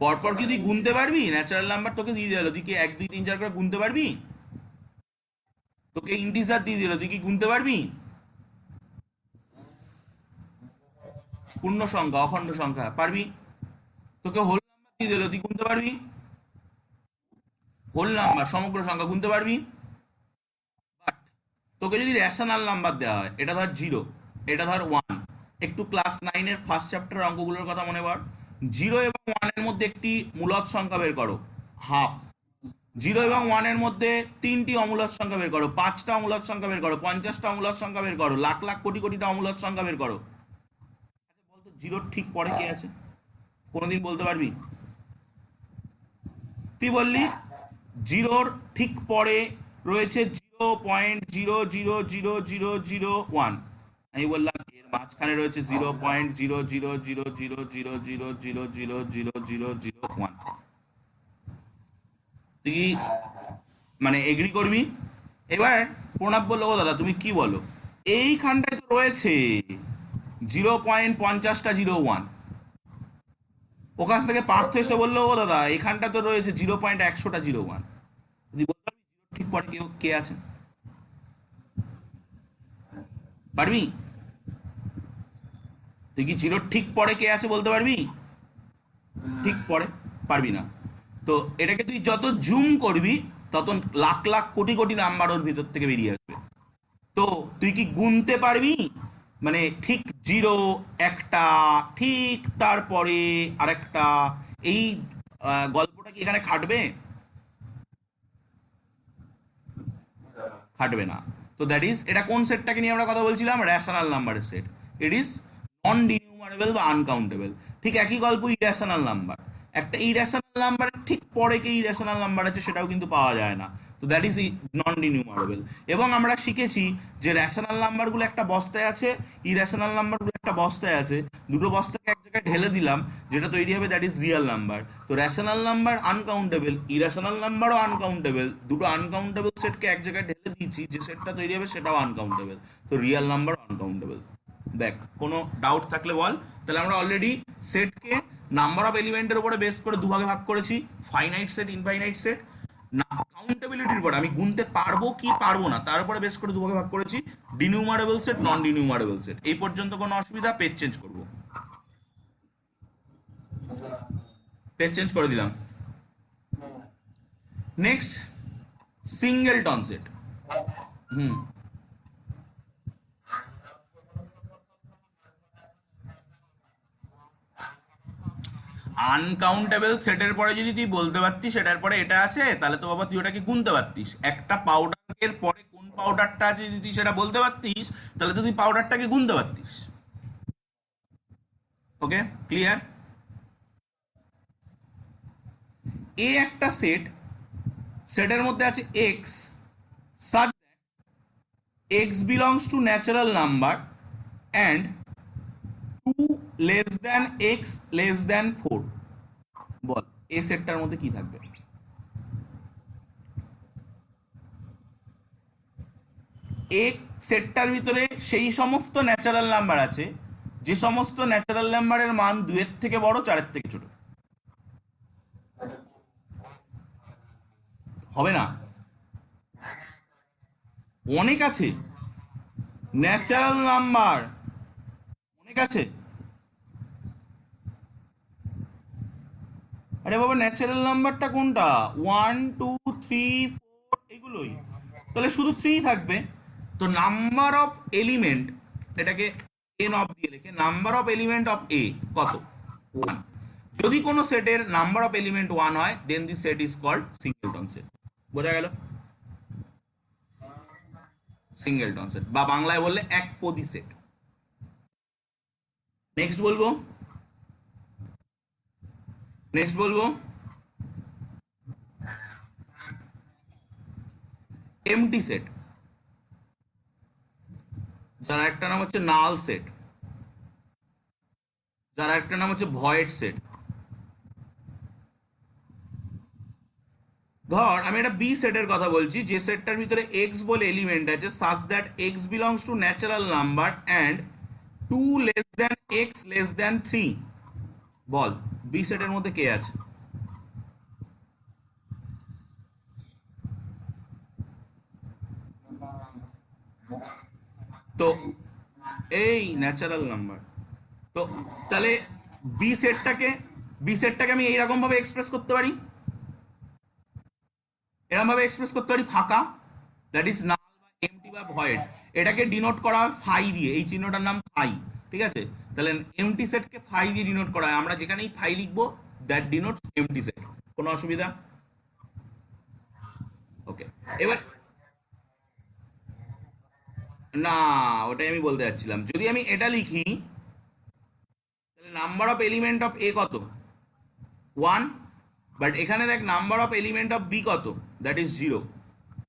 পরপর কি তুই গুনতে পারবি? ন্যাচারাল নাম্বার তোকে দিয়ে দিল, তুই কি 1 2 3 4 করে গুনতে পারবি? তোকে ইন্টিজার দিয়ে দিল, তুই কি গুনতে পারবি? পূর্ণ সংখ্যা, অখণ্ড সংখ্যা, পারবি? তোকে হোল নাম্বার দিয়ে দিল, তুই গুনতে পারবি? হোল নাম্বার, সমগ্র সংখ্যা গুনতে পারবি? বাট তোকে যদি রেশনাল নাম্বার দেওয়া হয়, এটা ধর 0, এটা ধর 1, একটু ক্লাস 9-এর ফার্স্ট চ্যাপ্টার অঙ্কগুলোর কথা মনে কর। 0 এবং 1-এর মধ্যে একটি মূলদ সংখ্যা বের করো, হাফ। 0 এবং 1-এর মধ্যে 3টি অমূলদ সংখ্যা বের করো, 5টা অমূলদ সংখ্যা বের করো, 50টা অমূলদ সংখ্যা বের করো, লাখ লাখ কোটি কোটিটা অমূলদ সংখ্যা বের করো। আচ্ছা বলতো, 0-র ঠিক পরে কে আছে? কোনোদিন বলতে পারবি? তুই বললি 0-র ঠিক পরে রয়েছে 0.000001। আমি বললাম এর মাঝখানে রয়েছে 0.000000000001। তুই কি মানে এগ্রি করবি? এবার প্রণব বললো, ও দাদা তুমি কি বলো, এইখানটায় তো রয়েছে 0.50টা 01। ওখান থেকে পার্থ এসে বললো, ও দাদা এখানটা তো রয়েছে 0.100টা 01। যদি বলতে পারবি ঠিক পরে কেউ কে আছে? পারবি? তুই কি 0-র ঠিক পরে কে আছে বলতে পারবি? ঠিক পরে পারবি না। তো এটাকে তুই যত জুম করবি, তত লাখ লাখ কোটি কোটি নাম্বার ওর ভিতর থেকে বেরিয়ে আসবে। তো তুই কি গুনতে পারবি? মানে ঠিক 0 একটা, ঠিক তারপরে আরেকটা, এই গল্পটা কি এখানে খাটবে? খাটবে না। তো দ্যাট ইজ, এটা কোন সেটটাকে নিয়ে আমরা কথা বলছিলাম? রেশনাল নাম্বারের সেট। ইট ইজ নন ডিনিউমারেবল বা আনকাউন্টেবল। ঠিক একই গল্প ইরেশনাল নাম্বার। একটা ইরেশনাল নাম্বারের ঠিক পরে কি ইরেশনাল নাম্বার আছে সেটাও কিন্তু পাওয়া যায় না। তো দ্যাট ইজ নন ডিনিউমারেবল। এবং আমরা শিখেছি যে রেশনাল নাম্বারগুলো একটা বস্তায় আছে, ইরেশনাল নাম্বারগুলো একটা বস্তায় আছে। দুটো বস্তাকে এক জায়গায় ঢেলে দিলাম, যেটা তৈরি হবে দ্যাট ইজ রিয়েল নাম্বার। তো রেশনাল নাম্বার আনকাউন্টেবল, ইরেশনাল নাম্বারও আনকাউন্টেবল। দুটো আনকাউন্টেবল সেটকে এক জায়গায় ঢেলে দিয়েছি, যে সেটটা তৈরি হবে সেটাও আনকাউন্টেবল। তো রিয়েল নাম্বার আনকাউন্টেবল। দেখ, কোনো ডাউট থাকলে বল। তাহলে আমরা অলরেডি সেটকে নাম্বার অফ এলিমেন্টের উপরে বেস করে দুভাগে ভাগ করেছি, ফাইনাইট সেট, ইনফাইনাইট সেট। না, কাউন্টেবিলিটির উপর, আমি গুনতে পারবো কি পারবো না তার উপরে বেস করে দুভাগে ভাগ করেছি, ডিনিউমারেবল সেট, নন ডিনিউমারেবল সেট। এই পর্যন্ত কোনো অসুবিধা? পেজ চেঞ্জ করবো, পেজ চেঞ্জ করে দিলাম। Next, singleton set. Hmm, uncountable সেটের পরে যদি তুই বলতে পারতিস সেটার পরে এটা আছে, তাহলে তো বাবা তুই ওটাকে গুনতে পারতিস। একটা পাউডার এর পরে কোন পাউডারটা আছে যদি তুই সেটা বলতে পারতিস, তাহলে তো তুই পাউডারটাকে গুনতে পারতিস। ওকে, ক্লিয়ার? এ একটা সেট, সেটের মধ্যে আছে x, such that x belongs to natural number and 2 less than x less than 4। বল এই সেটটার মধ্যে কি থাকবে? এই সেটটার ভিতরে সেই সমস্ত ন্যাচারাল নাম্বার আছে যে সমস্ত ন্যাচারাল নাম্বারের মান 2 এর থেকে বড়, 4 এর থেকে ছোট। হবে না? অনেক আছে ন্যাচারাল নাম্বার, অনেক আছে। আরে বাবা, ন্যাচারাল নাম্বারটা কোনটা? 1 2 3 4 এগুলোই, তাহলে শুধু 3 থাকবে। তো নাম্বার অফ এলিমেন্ট, এটাকে এন অফ দিয়ে লিখে, number of element of A কত? 1। যদি কোনো সেটের নাম্বার অফ এলিমেন্ট 1 হয়, then the set is called singleton set. বোঝা গেল? সিঙ্গেলটন সেট, বা বাংলায় বললে একপদী সেট। নেক্সট বলবো, নেক্সট বলবো এমটি সেট, যার একটা নাম হচ্ছে নাল সেট, যার একটা নাম হচ্ছে ভয়েড সেট। ধর আমি একটা বি সেটের কথা বলছি, যে সেটটার ভিতরে এক্স বলে এলিমেন্ট আছে, such that x belongs to natural number and 2 less than x less than 3। বল বি সেটের মধ্যে কে আছে? তো এই ন্যাচারাল নাম্বার। তো তাহলে বি সেটটাকে, বি সেটটাকে আমি এইরকম ভাবে এক্সপ্রেস করতে পারি, এরকম ভাবে এক্সপ্রেস করতে পারি, ফাঁকা, দ্যাট ইজ নাল বা এমটি বা ভয়েড। এটাকে ডিনোট করা হয় ফাই দিয়ে, এই চিহ্নটার নাম ফাই। ঠিক আছে? তাহলে এমটি সেটকে ফাই দিয়ে ডিনোট করা হয়। আমরা যেখানেই ফাই লিখবো, দ্যাট ডিনোটস এমটি সেট। কোনো অসুবিধা? ওকে, এবার না, ওটাই আমি বলতে যাচ্ছিলাম। যদি আমি এটা লিখি, তাহলে number of element of A কত? 1। বাট এখানে দেখ number of element of B কত? That is 0।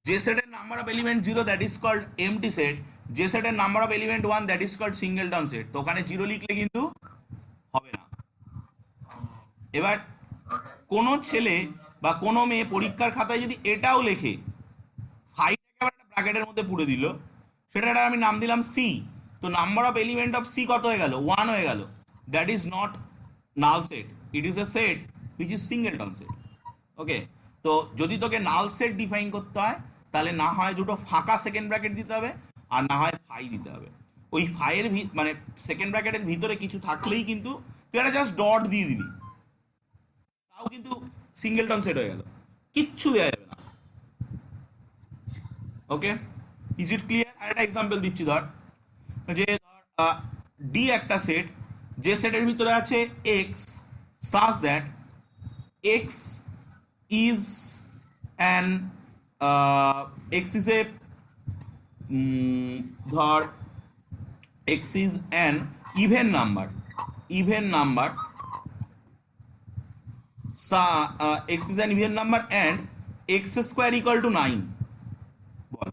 যে সেটের number of element 0 that is called empty set, যে সেটের number of element 1 that is called singleton set. তো ওখানে 0 লিখলে কিন্তু হবে না। এবার কোনো ছেলে বা কোনো মেয়ে পরীক্ষার খাতায় যদি এটাও লেখে, ফাইভটাকে আবার একটা ব্র্যাকেটের মধ্যে পুরে দিল, সেটার আমি নাম দিলাম সি, তো number of element of C কত হয়ে গেল? 1 হয়ে গেল। That is not null set, it is a set which is singleton set. Okay, তো যদি তোকে নাল সেট ডিফাইন করতে হয়, তাহলে না হয় দুটো ফাঁকা সেকেন্ড ব্র্যাকেট দিতে হবে, আর না হয় ফাই দিতে হবে। ওই ফাইয়ের মানে সেকেন্ড ব্র্যাকেটের ভিতরে কিছু থাকলেই কিন্তু তুই একটা জাস্ট ডট দিয়ে দিবি, তাও কিন্তু সিঙ্গেলটন সেট হয়ে গেল, কিচ্ছু দেওয়া যাবে না। ওকে, ইজ ইট ক্লিয়ার? আর একটা এক্সাম্পল দিচ্ছি, ধর যে ধর ডি একটা সেট, যে সেটের ভিতরে আছে x, such that x is an x is a, ধর x is an even number, even number, x is an even number and x square equal to 9। বল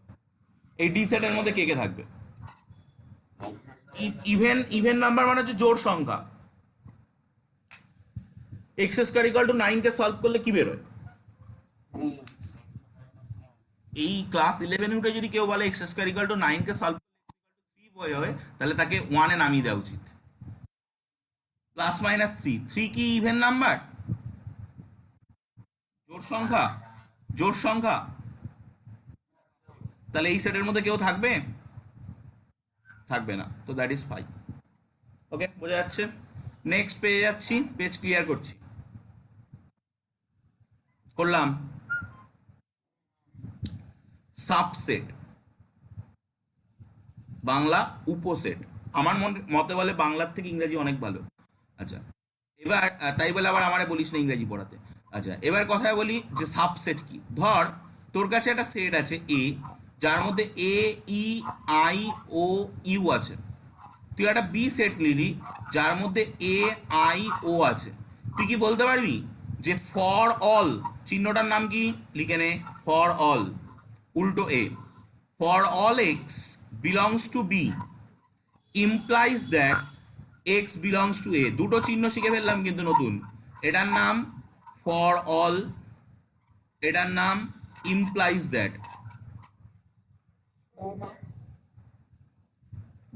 এই ডি সেটের মধ্যে কে কে থাকবে? ইভেন, ইভেন নাম্বার মানে হচ্ছে জোড় সংখ্যা। X square equal to 9 K solve করলে কি বেরোয়? এই ক্লাস 11 উঠে যদি কেউ বলে x square equal to 9 K solve করলে 3 বেরোয়, তাহলে তাকে 1 এ নামিয়ে দেওয়া উচিত। প্লাস মাইনাস 3, 3 কি ইভেন নাম্বার? জোড় সংখ্যা, জোড় সংখ্যা। তাহলে এই সেটের মধ্যে কেউ থাকবে? থাকবে না। তো দ্যাট ইজ 5। ওকে, বোঝা যাচ্ছে? নেক্সট পেয়ে যাচ্ছি, পেজ ক্লিয়ার করছি, করলাম। সাবসেট, বাংলা উপসেট। আমার মতে বলে বাংলার থেকে ইংরেজি অনেক ভালো। আচ্ছা, এবার তাই বলে আবার আমারে বলিস না ইংরেজি পড়াতে। আচ্ছা, এবার কথা বলি যে সাবসেট কি। ধর তোর কাছে একটা সেট আছে এ, যার মধ্যে এ ই আই ও ইউ আছে, তুই একটা বি সেট নিলি যার মধ্যে এ আই ও আছে, তুই কি বলতে পারবি যে ফর অল, চিহ্নটার নাম কি লিখে নে, ফর অল উল্টো A, for all x belongs to B implies that x belongs to A, দুটো চিহ্ন শিখে ফেললাম কিন্তু নতুন, এটার নাম ফর অল, এটার নাম ইমপ্লাইজ দ্যাট।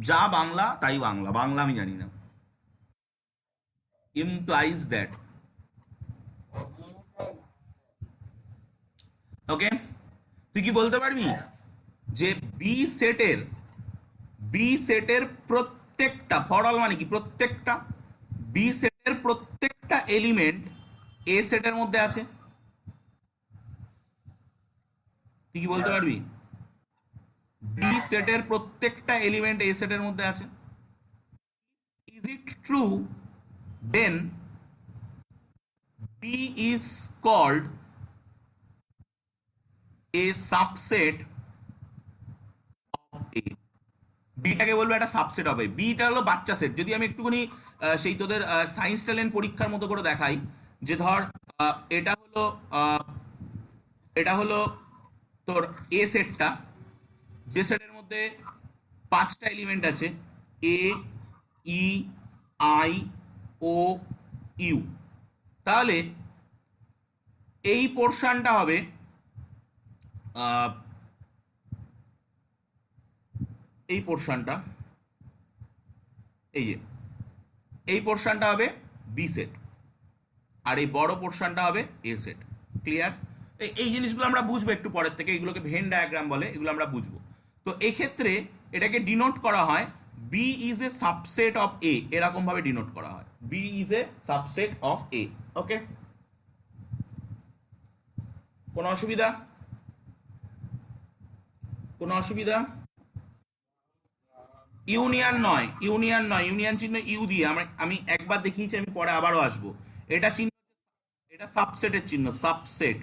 যা বাংলা তাই বাংলা, বাংলা আমি জানি না। ইমপ্লাইজ দ্যাট, ওকে। তুই কি বলতে পারবি যে বি সেটের প্রত্যেকটা, ফর অল মানে কি প্রত্যেকটা, বি সেটের প্রত্যেকটা এলিমেন্ট এ সেটের মধ্যে আছে, তুই কি বলতে পারবি বি সেটের প্রত্যেকটা এলিমেন্ট এ সেটের মধ্যে আছে? Is it true then B is called a subset of A, বিটাকে বলবো একটা সাবসেট হবে, বিটা হলো বাচ্চা সেট। যদি আমি একটুখানি সেই তোদের সায়েন্স ট্যালেন্ট পরীক্ষার মতো করে দেখাই, যে ধর এটা হলো এটা হলো তোর এ সেটটা, যে সেটের মধ্যে 5টা এলিমেন্ট আছে, এ ই আই ও ইউ, তাহলে এই পোর্শনটা হবে এই পোর্শনটা, এই যে এই পোর্শনটা হবে বি সেট, আর এই বড় পোর্শনটা হবে এ সেট। ক্লিয়ার? এই জিনিসগুলো আমরা বুঝবো একটু পরের থেকে, এগুলোকে ভেন ডায়াগ্রাম বলে, এগুলো আমরা বুঝবো। তো এক্ষেত্রে এটাকে ডিনোট করা হয় B is a subset of A, এরকম ভাবে ডিনোট করা হয়, B is a subset of A. Okay, কোনো অসুবিধা? কোনো অসুবিধা? ইউনিয়ন নয়, ইউনিয়ন নয়, ইউনিয়ন চিহ্ন ইউ দিয়ে আমি একবার দেখিয়েছি, আমি পরে আবারও আসবো। এটা চিহ্ন, এটা সাবসেটের চিহ্ন, সাবসেট,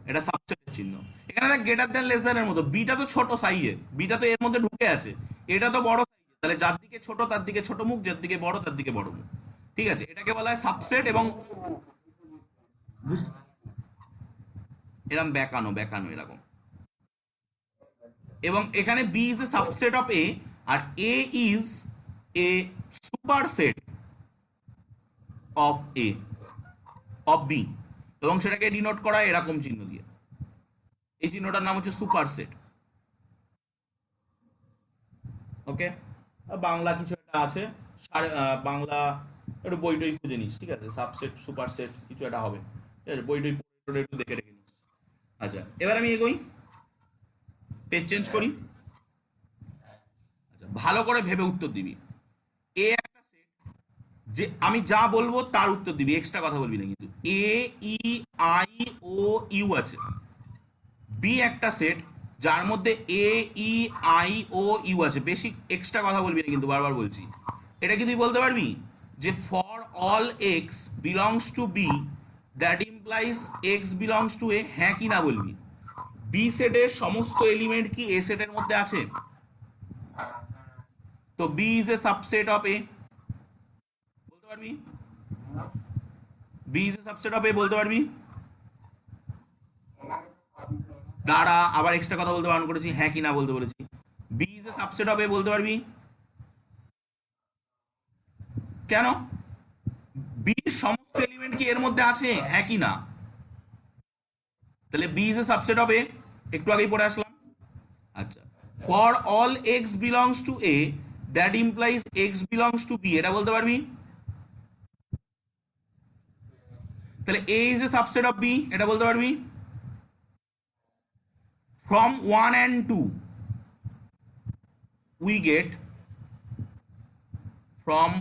এটা সাবসেটের চিহ্ন। এখানে দেখ গ্রেটার দ্যান লেস দ্যানের মতো, বিটা তো ছোট সাইজে, বিটা তো এর মধ্যে ঢুকে আছে, এটা তো বড় সাইজে, তাহলে যার দিকে ছোট তার দিকে ছোট মুখ, যার দিকে বড় তার দিকে বড় মুখ। ঠিক আছে, এটাকে বলা হয় সাবসেট। এবং এরকম বেঁকানো বেঁকানো এরকম। এবং এখানে B is a subset of A, আর A is a superset of A, of B, এবং সেটাকে ডিনোট করা হয় এরকম চিহ্ন দিয়ে, এই চিহ্নটার নাম হচ্ছে সুপার সেট। ওকে, বাংলা কিছু একটা আছে, বাংলা একটু বই টই খুঁজে নিস, ঠিক আছে, সাবসেট সুপার সেট কিছু একটা হবে, ঠিক আছে, বই টই পড়ে একটু দেখে রেখে নিস। আচ্ছা, এবার আমি এগোই, পেজ চেঞ্জ করি। আচ্ছা, ভালো করে ভেবে উত্তর দিবি। এ একটা সেট, যে আমি যা বলবো তার উত্তর দিবি, এক্সট্রা কথা বলবি না কিন্তু। এ ই আই ও ইউ আছে। বি একটা সেট যার মধ্যে এ ই আই ও ইউ আছে, বেশি এক্সট্রা কথা বলবি না কিন্তু, বারবার বলছি। এটা কি তুই বলতে পারবি যে for all x belongs to B that implies x belongs to A, হ্যাঁ কি না বলবি? বি সেটের সমস্ত এলিমেন্ট কি এ সেটের মধ্যে আছে? তো B is a subset of A, বলতে পারবি? B is a subset of A বলতে পারবি? দাঁড়া, আবার এক্সট্রা কথা বলতে বারণ করেছি, হ্যাঁ কি না বলতে বলেছি। B is a subset of A বলতে পারবি? কেন? বির সমস্ত এলিমেন্ট কি এর মধ্যে আছে, হ্যাঁ কি না? তাহলে B is a subset of A, একটু আগেই পড়ে আসলাম। আচ্ছা, for all x belongs to A that implies x belongs to B, এটা বলতে পারবি? তাহলে A is a subset of B, এটা বলতে পারবি? From 1 and 2 we get, from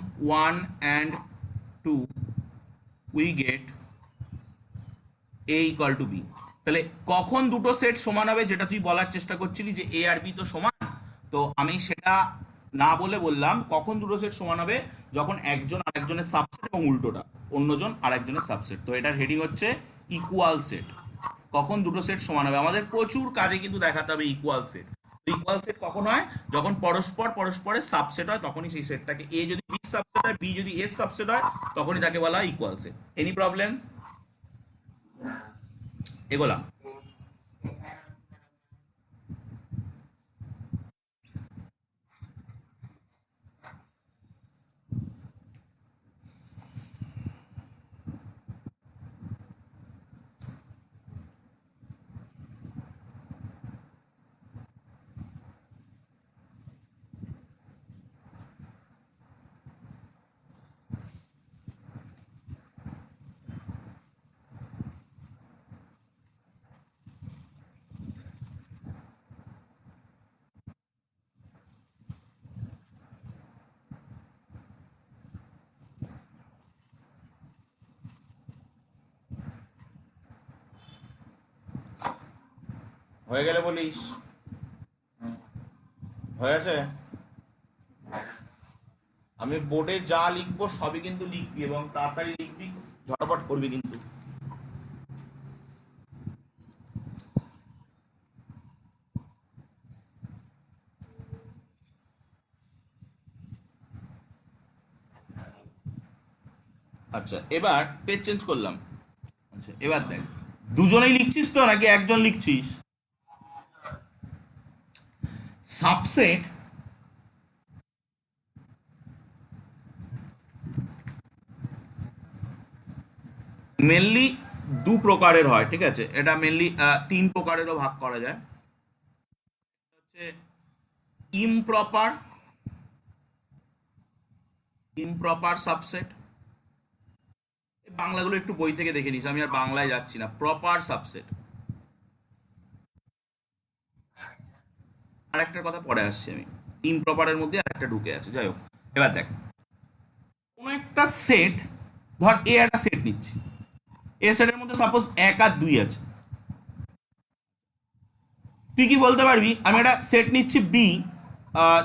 1 and 2 we get a equal to b। তাহলে কখন দুটো সেট সমান হবে, যেটা তুই বলার চেষ্টা করছিলি যে এ আর বি তো সমান, তো আমি সেটা না বলে বললাম কখন দুটো সেট সমান হবে, যখন একজন আরেকজনের সাবসেট এবং উল্টোটা অন্যজন আরেকজনের সাবসেট। তো এটার হেডিং হচ্ছে ইকুয়াল সেট। কখন দুটো সেট সমান হবে? আমাদের প্রচুর কাজে কিন্তু দেখাতে হবে ইকুয়াল সেট। ইকুয়াল সেট কখন হয়? যখন পরস্পর পরস্পরের সাবসেট হয়, তখনই সেই সেটটাকে, এ যদি বি সাবসেট হয়, বি যদি এর সাবসেট হয়, তখনই তাকে বলা হয় ইকুয়াল সেট। Any problem? এগোলাম। হয়ে গেলে বলিস। হয়ে আছে? আমি বোর্ডে যা লিখবো সবই কিন্তু লিখবি, এবং তাড়াতাড়ি লিখবি, ঝটাপট করবি কিন্তু। আচ্ছা, এবার পেজ চেঞ্জ করলাম। আচ্ছা, এবার দেখ, দুজনেই লিখছিস তো নাকি একজন লিখছিস? সাবসেট মেনলি দু প্রকারের হয়, ঠিক আছে? এটা মেনলি তিন প্রকারেরও ভাগ করা যায়। হচ্ছে ইমপ্রপার, ইমপ্রপার সাবসেট। বাংলাগুলো একটু বই থেকে দেখে নিস, আমি আর বাংলায় যাচ্ছি না। Proper subset. আর একটা কথা পরে আসছি আমি, ইমপ্রপারের মধ্যে আর একটা ঢুকে আছে, যাই হোক। এবার দেখ, কোনো একটা সেট, ধর এ একটা সেট নিচ্ছি, এ সেটের মধ্যে সাপোজ 1 আর 2 আছে। তুই কি বলতে পারবি আমি একটা সেট নিচ্ছি বি,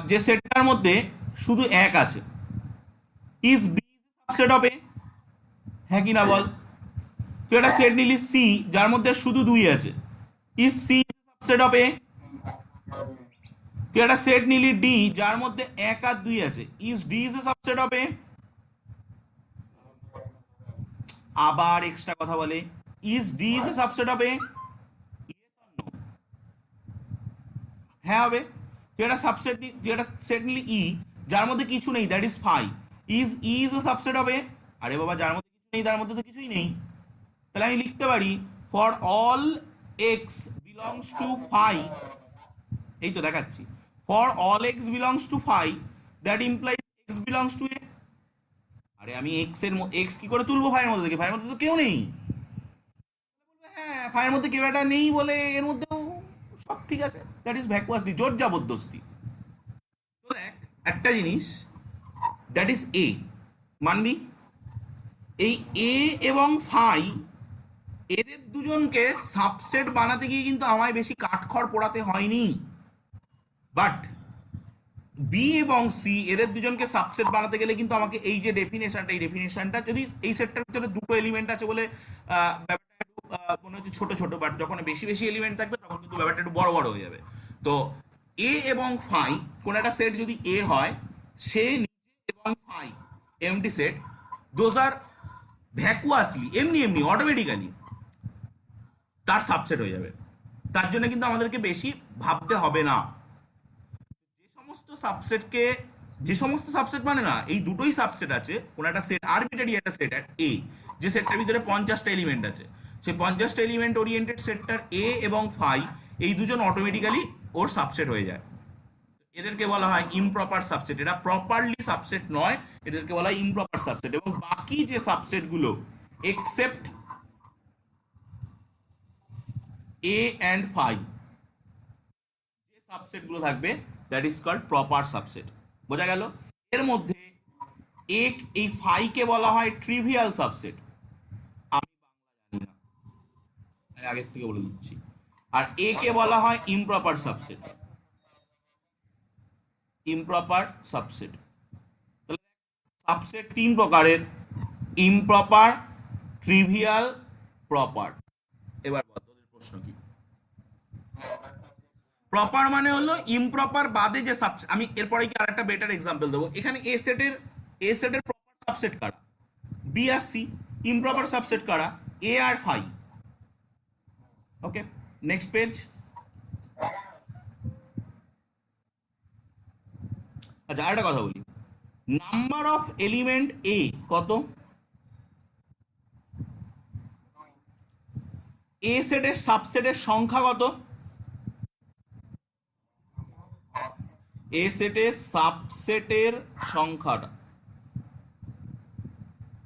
যে সেটটার মধ্যে শুধু 1 আছে, is B subset of A? হ্যাঁ কি না বল? তুই একটা সেট নিলি সি, যার মধ্যে শুধু 2 আছে, ইজ সি সাবসেট অফ এ? তুই একটা সেট নিলি ডি, যার মধ্যে 1 আর 2 আছে, is D is a subset of A? আবার এক্সট্রা কথা বলে, is D is a subset of A? হ্যাঁ হবে। তুই একটা সাবসেট, তুই একটা সেট নিলি ই, যার মধ্যে কিছু নেই, that is phi, is is a subset of A? আরে বাবা, যার মধ্যে কিছু নেই তার মধ্যে তো কিছুই নেই। তাহলে আমি লিখতে পারি for all x belongs to phi, এই তো দেখাচ্ছি, for all x belongs to phi, that implies x belongs to A. আরে আমি এক্স কি করে তুলবো ফাইয়ের মধ্যে থেকে? ফাইয়ের মধ্যে তো কেউ নেই। হ্যাঁ, ফাইয়ের মধ্যে কেউ একটা নেই বলে এর মধ্যেও সব ঠিক আছে, দ্যাট ইজ ভ্যাকুয়াসলি, জোর জবরদস্তি। তো দেখ একটা জিনিস, দ্যাট ইজ এ, মানবি? এই এ এবং ফাই, এদের দুজনকে সাবসেট বানাতে গিয়ে কিন্তু আমায় বেশি কাঠখড় পোড়াতে হয়নি। বাট বি এবং সি, এদের দুজনকে সাবসেট বানাতে গেলে কিন্তু আমাকে এই যে ডেফিনেশনটা, এই ডেফিনেশনটা, যদি এই সেটটার ভিতরে দুটো এলিমেন্ট আছে বলে ব্যাপারটা একটু মনে হচ্ছে ছোট ছোট, বাট যখন বেশি বেশি এলিমেন্ট থাকবে তখন কিন্তু ব্যাপারটা একটু বড় বড় হয়ে যাবে। তো এ এবং ফাই, কোন একটা সেট যদি এ হয়, সে নিজে এবং phi empty set, those are vacuously, এমনি এমনি অটোমেটিক্যালি তার সাবসেট হয়ে যাবে। তার জন্য কিন্তু আমাদেরকে বেশি ভাবতে হবে না। যে সমস্ত সাবসেটকে, যে সমস্ত সাবসেট মানে না, এই দুটোই সাবসেট আছে, কোন একটা সেট আরবিটারি একটা সেট এ, যে সেটটার ভিতরে 50টা এলিমেন্ট আছে, সেই 50টা এলিমেন্ট ওরিয়েন্টেড সেটটার এ এবং ফাই, এই দুজন অটোমেটিক্যালি ওর সাবসেট হয়ে যায়। এদেরকে বলা হয় ইমপ্রপার সাবসেট। এরা প্রপারলি সাবসেট নয়, এদেরকে বলা হয় ইমপ্রপার সাবসেট। এবং বাকি যে সাবসেটগুলো এক্সেপ্ট এ অ্যান্ড ফাই, যে সাবসেটগুলো থাকবে, that is called proper subset. বোঝা গেল? এর মধ্যে এক, এই ফাইকে বলা হয় ট্রিভিয়াল সাবসেট। আমি বাংলা জানি না, আমি আগের থেকে বলে দিচ্ছি। আর এ কে বলা হয় ইমপ্রপার সাবসেট, ইমপ্রপার সাবসেট। তাহলে সাবসেট তিন প্রকারের: ইমপ্রপার, ট্রিভিয়াল, প্রপার। এবার বল তোদের প্রশ্ন। প্রশ্ন কি? প্রপার মানে হলো ইমপ্রপার বাদে যে সাবসেট। আমি এরপরে কি আরেকটা বেটার এক্সাম্পল দেবো। এখানে এ সেটের প্রপার সাবসেট কারা? বি আর সি। ইমপ্রপার সাবসেট কারা? এ আর ফাই। ওকে, নেক্সট পেজ। আচ্ছা, আরেকটা কথা বলি। নাম্বার অফ এলিমেন্ট এ কত? এ সেটের সাবসেটের সংখ্যা কত? এ সেটের সাবসেটের সংখ্যাটা,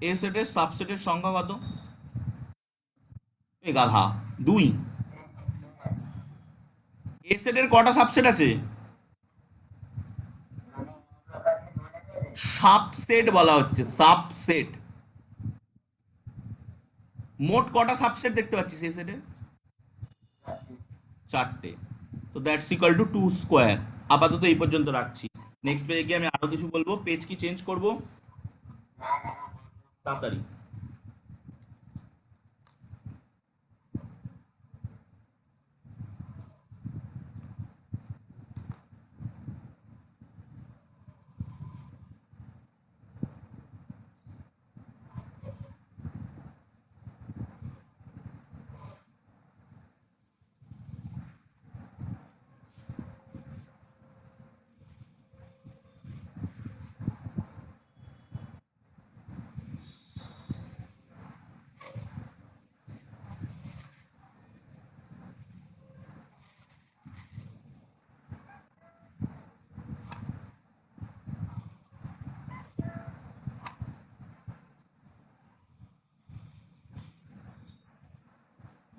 এ সেটের সাবসেটের সংখ্যা কত? এ গাধা, 2। এ সেটের কটা সাবসেট আছে? সাবসেট বলা হচ্ছে, সাবসেট। মোট কটা সাবসেট দেখতে পাচ্ছিস এ সেটের? 4টে। তো দ্যাটস ইকুয়াল টু 2 স্কোয়ার। আপাতত এই পর্যন্ত রাখছি। নেক্সট পেজে গিয়ে আমি আরো কিছু বলবো। পেজ কি চেঞ্জ করব? তাড়াতাড়ি।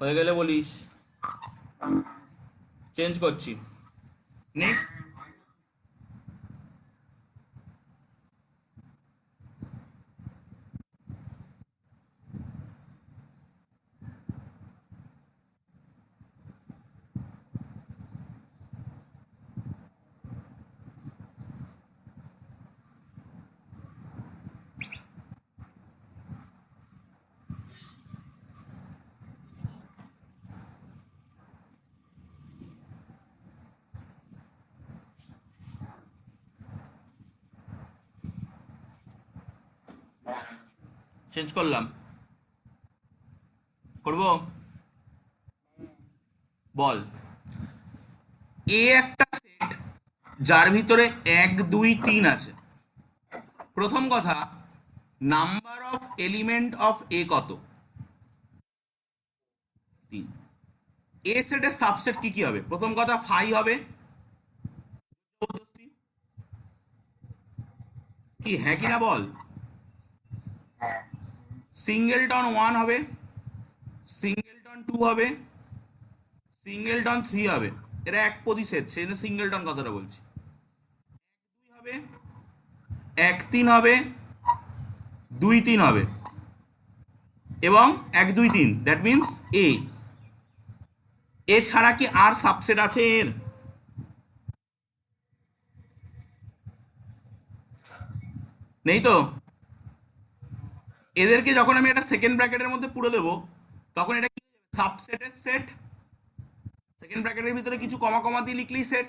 হয়ে গেলে বলিস। চেঞ্জ করছি। নেক্সট, চেঞ্জ করলাম। করব? বল। এ একটা সেট যার ভিতরে 1 2 3 আছে। প্রথম কথা, number of element of A কত? 3। এ সেটের সাবসেট কি কি হবে? প্রথম কথা, ফাই হবে। কি হ্যাঁ কি না বল। সিঙ্গেলটন 1 হবে, সিঙ্গেলটন 2 হবে, সিঙ্গেলটন 3 হবে। এরা এক পদি সেট, সেই জন্য সিঙ্গেলটন কথাটা বলছি। 2 হবে, 1 3 হবে, 2 3 হবে, এবং 1 2 3, দ্যাট মিনস এ। এছাড়া কি আর সাবসেট আছে এর? নেই তো। এদেরকে যখন আমি একটা সেকেন্ড ব্র্যাকেটের মধ্যে পুরো দেবো, তখন এটা কি সাবসেটের সেট। সেকেন্ড ব্র্যাকেটের ভিতরে কিছু কমা কমা দিয়ে লিখলেই সেট।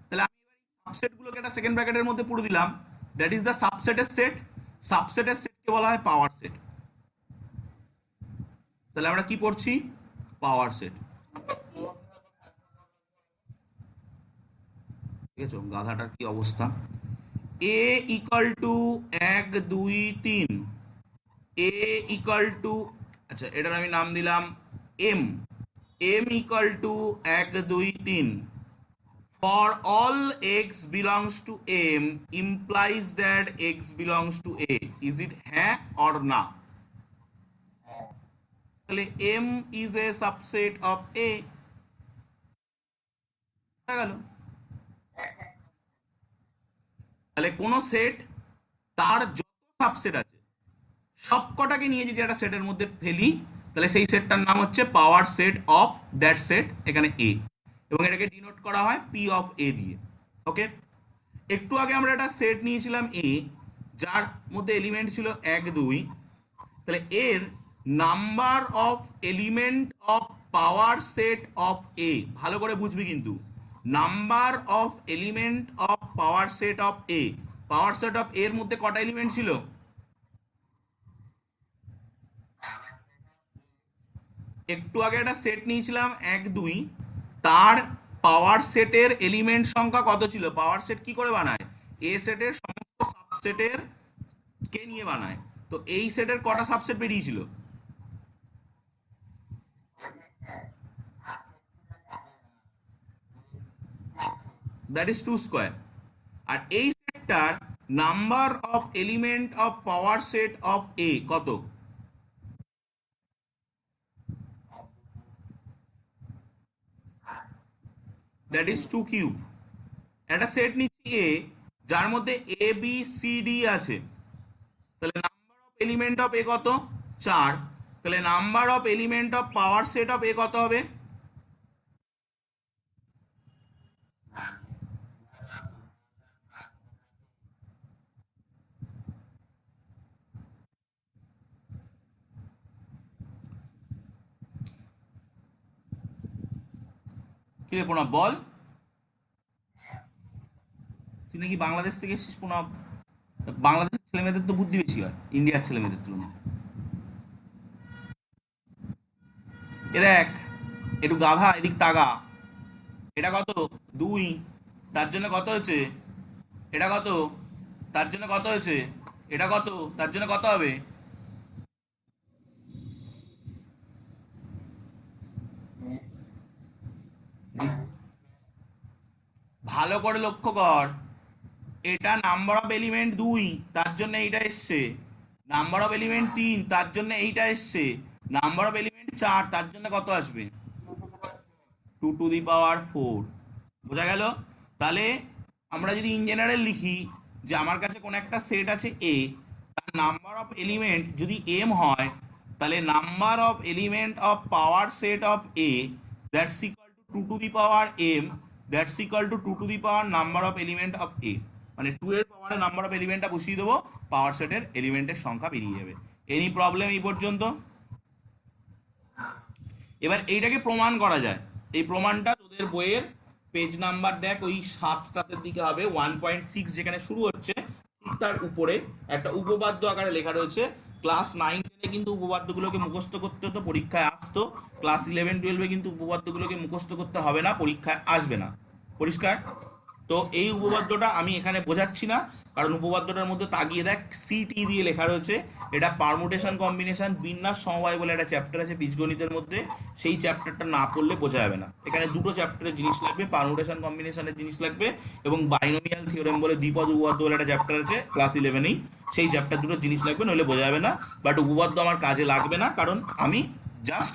তাহলে আমি সাবসেট গুলোকে একটা সেকেন্ড ব্র্যাকেটের মধ্যে পুরো দিলাম, দ্যাট ইজ দ্য সাবসেটের সেট। সাবসেটের সেটকে বলা হয় পাওয়ার সেট। তাহলে আমরা কি পড়ছি? Power set. ঠিক আছে, গাধাটার কি অবস্থা। A equal to 1 2 3। A equal to, আচ্ছা এটার আমি নাম দিলাম M. M equal to 1 2 3 for all x belongs to m implies that x belongs to a. Is it হ্যাঁ or না? তাহলে m is a subset of a। হয়ে গেল। তাহলে কোন সেট তার যত সাবসেট আছে সব কটাকে নিয়ে যদি একটা সেটের মধ্যে ফেলি, তাহলে সেই সেটটার নাম হচ্ছে পাওয়ার সেট অফ দ্যাট সেট, এখানে এ। এবং এটাকে ডিনোট করা হয় পি অফ এ দিয়ে। ওকে, একটু আগে আমরা একটা সেট নিয়েছিলাম এ, যার মধ্যে এলিমেন্ট ছিল 1 2। তাহলে এর number of element of power set of A, ভালো করে বুঝবি কিন্তু, number of element of power set of A, power set of এর মধ্যে কটা এলিমেন্ট ছিল? একটু আগে একটা সেট নিয়েছিলাম 1 2, তার পাওয়ার সেটের এলিমেন্ট সংখ্যা কত ছিল? পাওয়ার সেট কি করে বানায়? এ সেটের সমস্ত সাবসেটের কে নিয়ে বানায়। তো এই সেটের কটা সাবসেট বেরিয়েছিল? That is 2 square. আর এই সেটটার number of element of power set of A কত? That is 2 cube. একটা সেট নিচ্ছি এ, যার মধ্যে এ বি সি ডি আছে, তাহলে number of element of A কত? 4। তাহলে number of element of power set of A কত হবে? কি রে প্রণব বল, তুই নাকি বাংলাদেশ থেকে এসেছিস প্রণব? বাংলাদেশের ছেলে মেয়েদের তো বুদ্ধি বেশি হয় ইন্ডিয়ার ছেলে মেয়েদের তুলনায়। এ দেখ, একটু গাধা, এদিক তাগা। এটা কত? 2, তার জন্য কত হয়েছে? এটা কত? তার জন্য কত হয়েছে? এটা কত? তার জন্য কত হবে? ভালো করে লক্ষ্য কর, এটা নাম্বার অফ এলিমেন্ট 2, তার জন্য এইটা এসছে। নাম্বার অফ এলিমেন্ট 3, তার জন্য এইটা এসছে। নাম্বার অফ এলিমেন্ট 4, তার জন্য কত আসবে? 2 টু দি পাওয়ার 4। বোঝা গেল? তাহলে আমরা যদি ইন জেনারেল লিখি যে আমার কাছে কোন একটা সেট আছে এ, তার নাম্বার অফ এলিমেন্ট যদি এম হয়, তাহলে number of element of power set of A that's equal to 2 to the power M, that's equal to 2 to the power number of element of A. মানে 2 এর পাওয়ারে number of এলিমেন্টটা বসিয়ে দেবো, পাওয়ার সেটের এলিমেন্টের সংখ্যা বেরিয়ে যাবে। এনি প্রবলেম এই পর্যন্ত? এবার এইটাকে প্রমাণ করা যায়। এই প্রমাণটা তোদের বইয়ের পেজ নাম্বার দেখ, ওই 7টাতে দিকে হবে, 1.6 যেখানে শুরু হচ্ছে, ঠিক তার উপরে একটা উপপাদ্য আকারে লেখা রয়েছে। ক্লাস 9 10-এ কিন্তু উপপাদ্যগুলোকে মুখস্থ করতে হতো, পরীক্ষায় আসতো। ক্লাস 11 12-এ কিন্তু উপপাদ্যগুলোকে মুখস্থ করতে হবে না, পরীক্ষায় আসবে না। পরিষ্কার? তো এই উপপাদ্যটা আমি এখানে বোঝাচ্ছি না, কারণ উপপাদ্যটার মধ্যে তাকিয়ে দেখ, সিটি দিয়ে লেখা রয়েছে। এটা পারমুটেশন কম্বিনেশন বিন্যাস সমবায় বলে একটা চ্যাপ্টার আছে বীজগণিতের মধ্যে, সেই চ্যাপ্টারটা না পড়লে বোঝা যাবে না। এখানে দুটো চ্যাপ্টারের জিনিস লাগবে, পারমুটেশন কম্বিনেশনের জিনিস লাগবে, এবং বাইনোমিয়াল থিওরেম বলে দ্বিপদ উপপাদ্য বলে একটা চ্যাপ্টার আছে ক্লাস 11-এই, সেই চ্যাপ্টার দুটো জিনিস লাগবে, নইলে বোঝা যাবে না। বাট উপপাদ্য আমার কাজে লাগবে না, কারণ আমি জাস্ট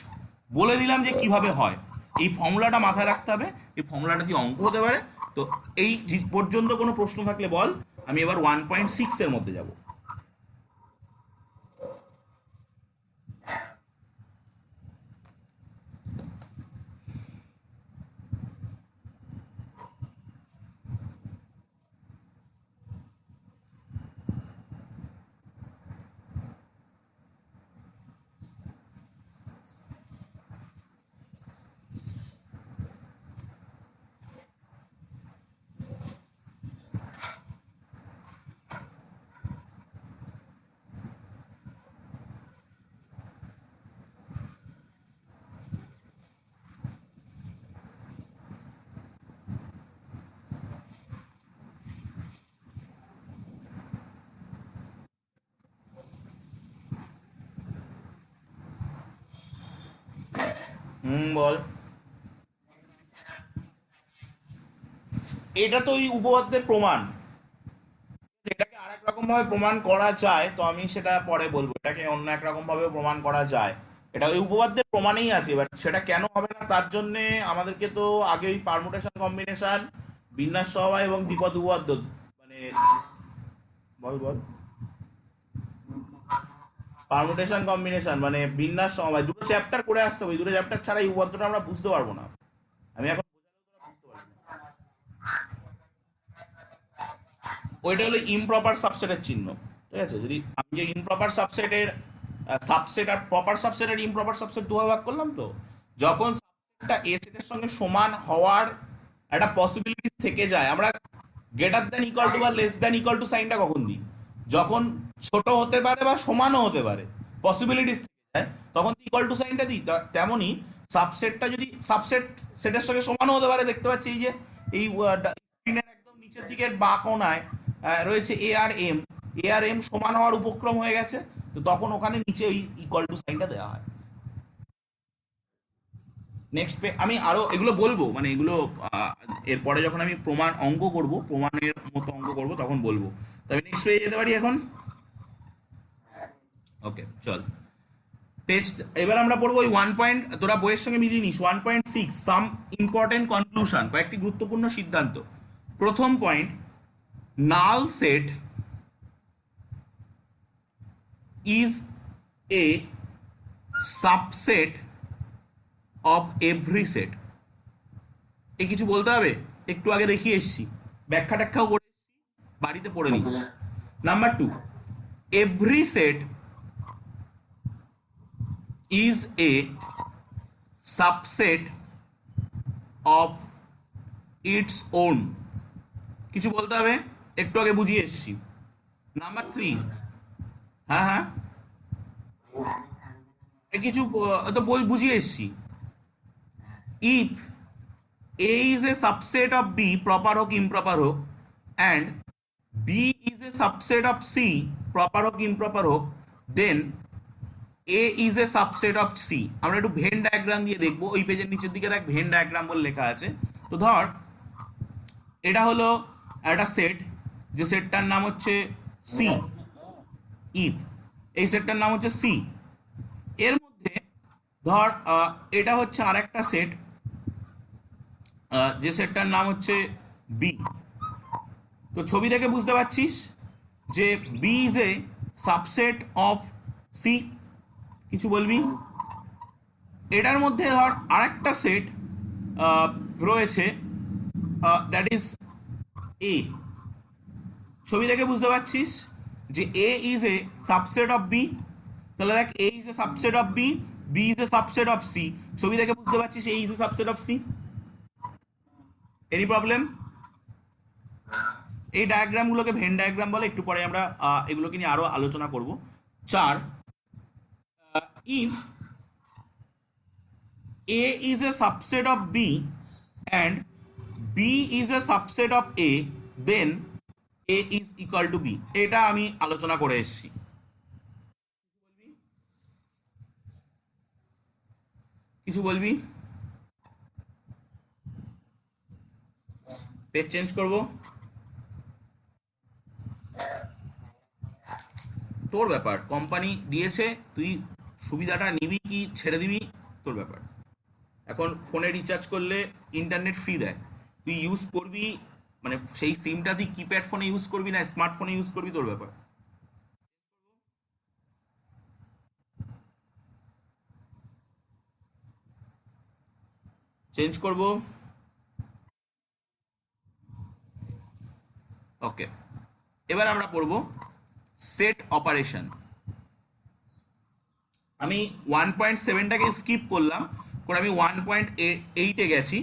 বলে দিলাম যে কিভাবে হয়। এই ফর্মুলাটা মাথায় রাখতে হবে, এই ফর্মুলাটা দিয়ে অঙ্ক হতে পারে। তো এই পর্যন্ত কোনো প্রশ্ন থাকলে বল, আমি এবার 1.6 এর মধ্যে যাব। বল। এটা তো ওই উপপাদ্যের প্রমাণ। এটাকে আরেক রকম ভাবে প্রমাণ করা যায়, তো আমি সেটা পরে বলবো। এটাকে অন্য এক রকম ভাবে প্রমাণ করা যায়, এটা ওই উপপাদ্যের প্রমাণেই আছে। এবার সেটা কেন হবে না, তার জন্য আমাদেরকে তো আগে ওই পারমুটেশন কম্বিনেশন, বিন্যাস সমবায় এবং দ্বিপদ উপপাদ্য, মানে বল বল, পারমুটেশন কম্বিনেশন মানে বিন্যাস সমবায়, দুটো চ্যাপ্টার করে আসতে হবে। ওই দুটো চ্যাপ্টার ছাড়া এই উপপাদ্যটা আমরা বুঝতে পারবো না। আমি এখন বুঝতে পারবো না। ওইটা হলো ইমপ্রপার সাবসেটের চিহ্ন। ঠিক আছে, যদি আমি যে ইমপ্রপার সাবসেটের সাবসেট আর প্রপার সাবসেট আর ইমপ্রপার সাবসেট দুভাবে ভাগ করলাম, তো যখন সাবসেটটা এ সেটের সঙ্গে সমান হওয়ার একটা পসিবিলিটি থেকে যায়, আমরা গ্রেটার দ্যান ইকুয়াল টু বা লেস দ্যান ইকুয়াল টু সাইনটা কখন দিই? যখন ছোট হতে পারে বা সমানও হতে পারে, পসিবিলিটিস থেকে যায়, তখন ইকুয়াল টু সাইনটা দিই। তেমনই সাবসেটটা যদি সাবসেট সেটের সঙ্গে সমানও হতে পারে, দেখতে পাচ্ছি এই যে এই স্ক্রিনের একদম নিচের দিকের বাঁ কোণায় রয়েছে এ আর এম সমান হওয়ার উপক্রম হয়ে গেছে, তো তখন ওখানে নিচে ওই ইকুয়াল টু সাইনটা দেওয়া হয়। নেক্সট আমি আরো এগুলো বলবো, মানে এগুলো আহ, এরপরে যখন আমি প্রমাণ অঙ্ক করব, প্রমাণের মতো অঙ্ক করব, তখন বলবো। তবে নেক্সট পেয়ে যেতে পারি এখন। ওকে চল, টেস্ট এবার আমরা পড়বো ওই 1 পয়েন্ট, তোরা বইয়ের সঙ্গে মিলিয়ে নিস, 1.6 সাম ইম্পর্টেন্ট কনক্লুশন, কয়েকটি গুরুত্বপূর্ণ সিদ্ধান্ত। প্রথম point, null set is a subset of every set. এ কিছু বলতে হবে? একটু আগে দেখিয়ে এসছি, ব্যাখ্যা ট্যাখ্যাও করে এসছি, বাড়িতে পড়ে নিস। Number two, every set is a subset of its own. কিছু বলতে হবে? একটু আগে বুঝিয়ে এসছি। নাম্বার থ্রি, হ্যাঁ হ্যাঁ, কিছু তো বই বুঝিয়ে এসছি। If A is a subset of B, proper হোক ইমপ্রপার হোক, and B is a subset of C, proper হোক ইমপ্রপার হোক, then A is a subset of C. আমরা একটু ভেন ডায়াগ্রাম দিয়ে দেখবো, ওই পেজের নিচের দিকে দেখ ভেন ডায়াগ্রাম বলে লেখা আছে। তো ধর এটা হলো একটা সেট, যে সেটটার নাম হচ্ছে সি, ইফ এই সেটটার নাম হচ্ছে সি। এর মধ্যে ধর এটা হচ্ছে আরেকটা সেট, যে সেটটার নাম হচ্ছে বি। তো ছবি দেখে বুঝতে পারছিস যে B is a subset of C. কিছু বলবি? এটার মধ্যে ধর আরেকটা সেট রয়েছে, দ্যাট ইজ এ। ছবি দেখে বুঝতে পারছিস যে A is a subset of B. তাহলে দেখ A is a subset of B, B is a subset of C. ছবি দেখে বুঝতে পারছিস A is a subset of C. Any problem? এই ডায়াগ্রামগুলোকে ভেন ডায়াগ্রাম বলে, একটু পরে আমরা এগুলোকে নিয়ে আরো আলোচনা করব। চার, if A is a subset of B and B is a subset of A, then A is equal to B. এটা আমি আলোচনা করে এসেছি। কিছু বলবি? পেজ চেঞ্জ করব? তোর ব্যাপার, কোম্পানি দিয়েছে, তুই সুবিধাটা নিবি কি ছেড়ে দিবি, তোর ব্যাপার। এখন ফোনে রিচার্জ করলে ইন্টারনেট ফ্রি দেয়, তুই ইউজ করবি, মানে সেই সিমটা তুই কিপ্যাড ফোনে ইউজ করবি না স্মার্টফোনে ইউজ করবি, তোর ব্যাপার। চেঞ্জ করব? ওকে, এবার আমরা পড়ব সেট অপারেশন। আমি 1.7টাকে স্কিপ করলাম, করে আমি 1.8-এ গেছি।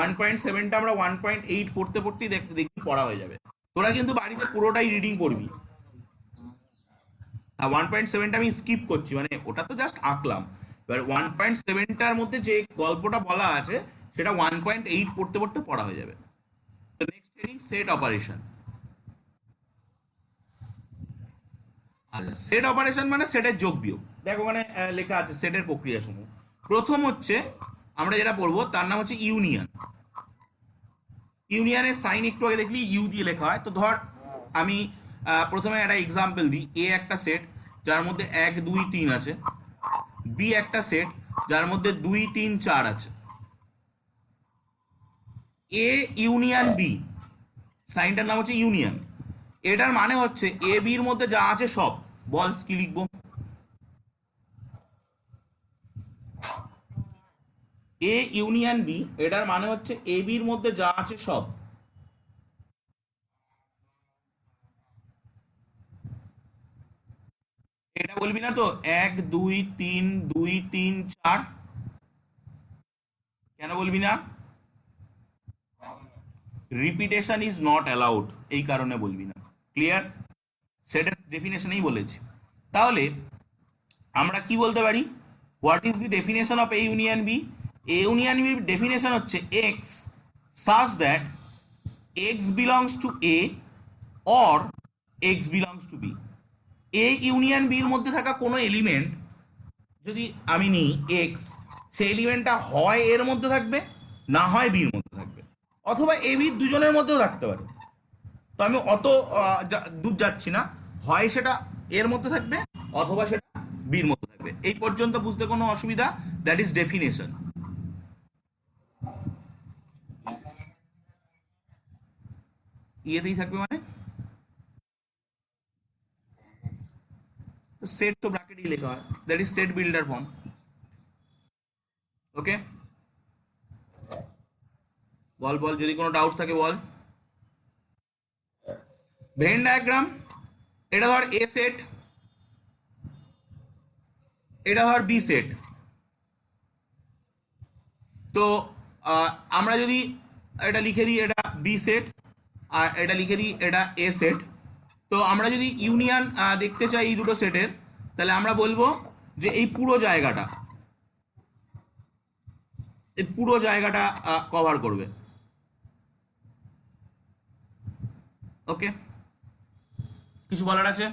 1.7টা আমরা 1.8 পড়তে পড়তেই দেখি পড়া হয়ে যাবে। তোরা কিন্তু বাড়িতে পুরোটাই রিডিং করবি। হ্যাঁ, 1.7টা আমি স্কিপ করছি, মানে ওটা তো জাস্ট আঁকলাম। এবার 1.7টার মধ্যে যে গল্পটা বলা আছে সেটা 1.8 পড়তে পড়তে পড়া হয়ে যাবে। তো next heading, set operation. Set operation মানে সেটের যোগ বিয়োগ। দেখো ওখানে লেখা আছে সেটের প্রক্রিয়া সমূহ। প্রথম হচ্ছে আমরা যেটা পড়বো তার নাম হচ্ছে ইউনিয়ন। ইউনিয়নের সাইন একটু আগে দেখলি ইউ দিয়ে লেখা হয়। তো ধর আমি প্রথমে একটা এক্সাম্পল দিই। এ একটা সেট যার মধ্যে 1 2 3 আছে, বি একটা সেট যার মধ্যে 2 3 4 আছে। এ ইউনিয়ন বি, সাইনটার নাম হচ্ছে ইউনিয়ন। এটার মানে হচ্ছে এ বির মধ্যে যা আছে সব। বল কি লিখবো? এ ইউনিয়ন বি, এটার মানে হচ্ছে এ বির মধ্যে যা আছে সব। এটা বলবি না তো, 1 2 3 2 3 4। কেন বলবি না? রিপিটেশন ইজ নট অ্যালাউড, এই কারণে বলবি না। ক্লিয়ার? সেটের ডেফিনেশনেই বলেছি। তাহলে আমরা কি বলতে পারি? What is the definition of A union B? A union বির ডেফিনেশন হচ্ছে x such that x belongs to A or x belongs to B. A union বির মধ্যে থাকা কোনো এলিমেন্ট যদি আমি নিই এক্স, সেই এলিমেন্টটা হয় এর মধ্যে থাকবে, না হয় বির মধ্যে থাকবে, অথবা এ বি দুজনের মধ্যেও থাকতে পারে। তো আমি অত দূর যাচ্ছি না, হয় সেটা এর মধ্যে থাকবে অথবা সেটা বির মধ্যে থাকবে। এই পর্যন্ত বুঝতে কোনো অসুবিধা? That is definition. ইয়েতেই থাকবে মানে সেট তো ব্র্যাকেটেই লেখা হয়, that is set builder form. Okay, বল বল, যদি কোনো ডাউট থাকে বল। ভেন ডায়াগ্রাম, এটা ধর এ সেট, এটা ধর বি সেট। তো আমরা যদি এটা লিখে দিই এটা বি সেট, আর এটা লিখে দিই এটা এ সেট, তো আমরা যদি ইউনিয়ন দেখতে চাই এই দুটো সেটের, তাহলে আমরা বলবো যে এই পুরো জায়গাটা, এই পুরো জায়গাটা কভার করবে। ওকে, কিছু বলার আছে?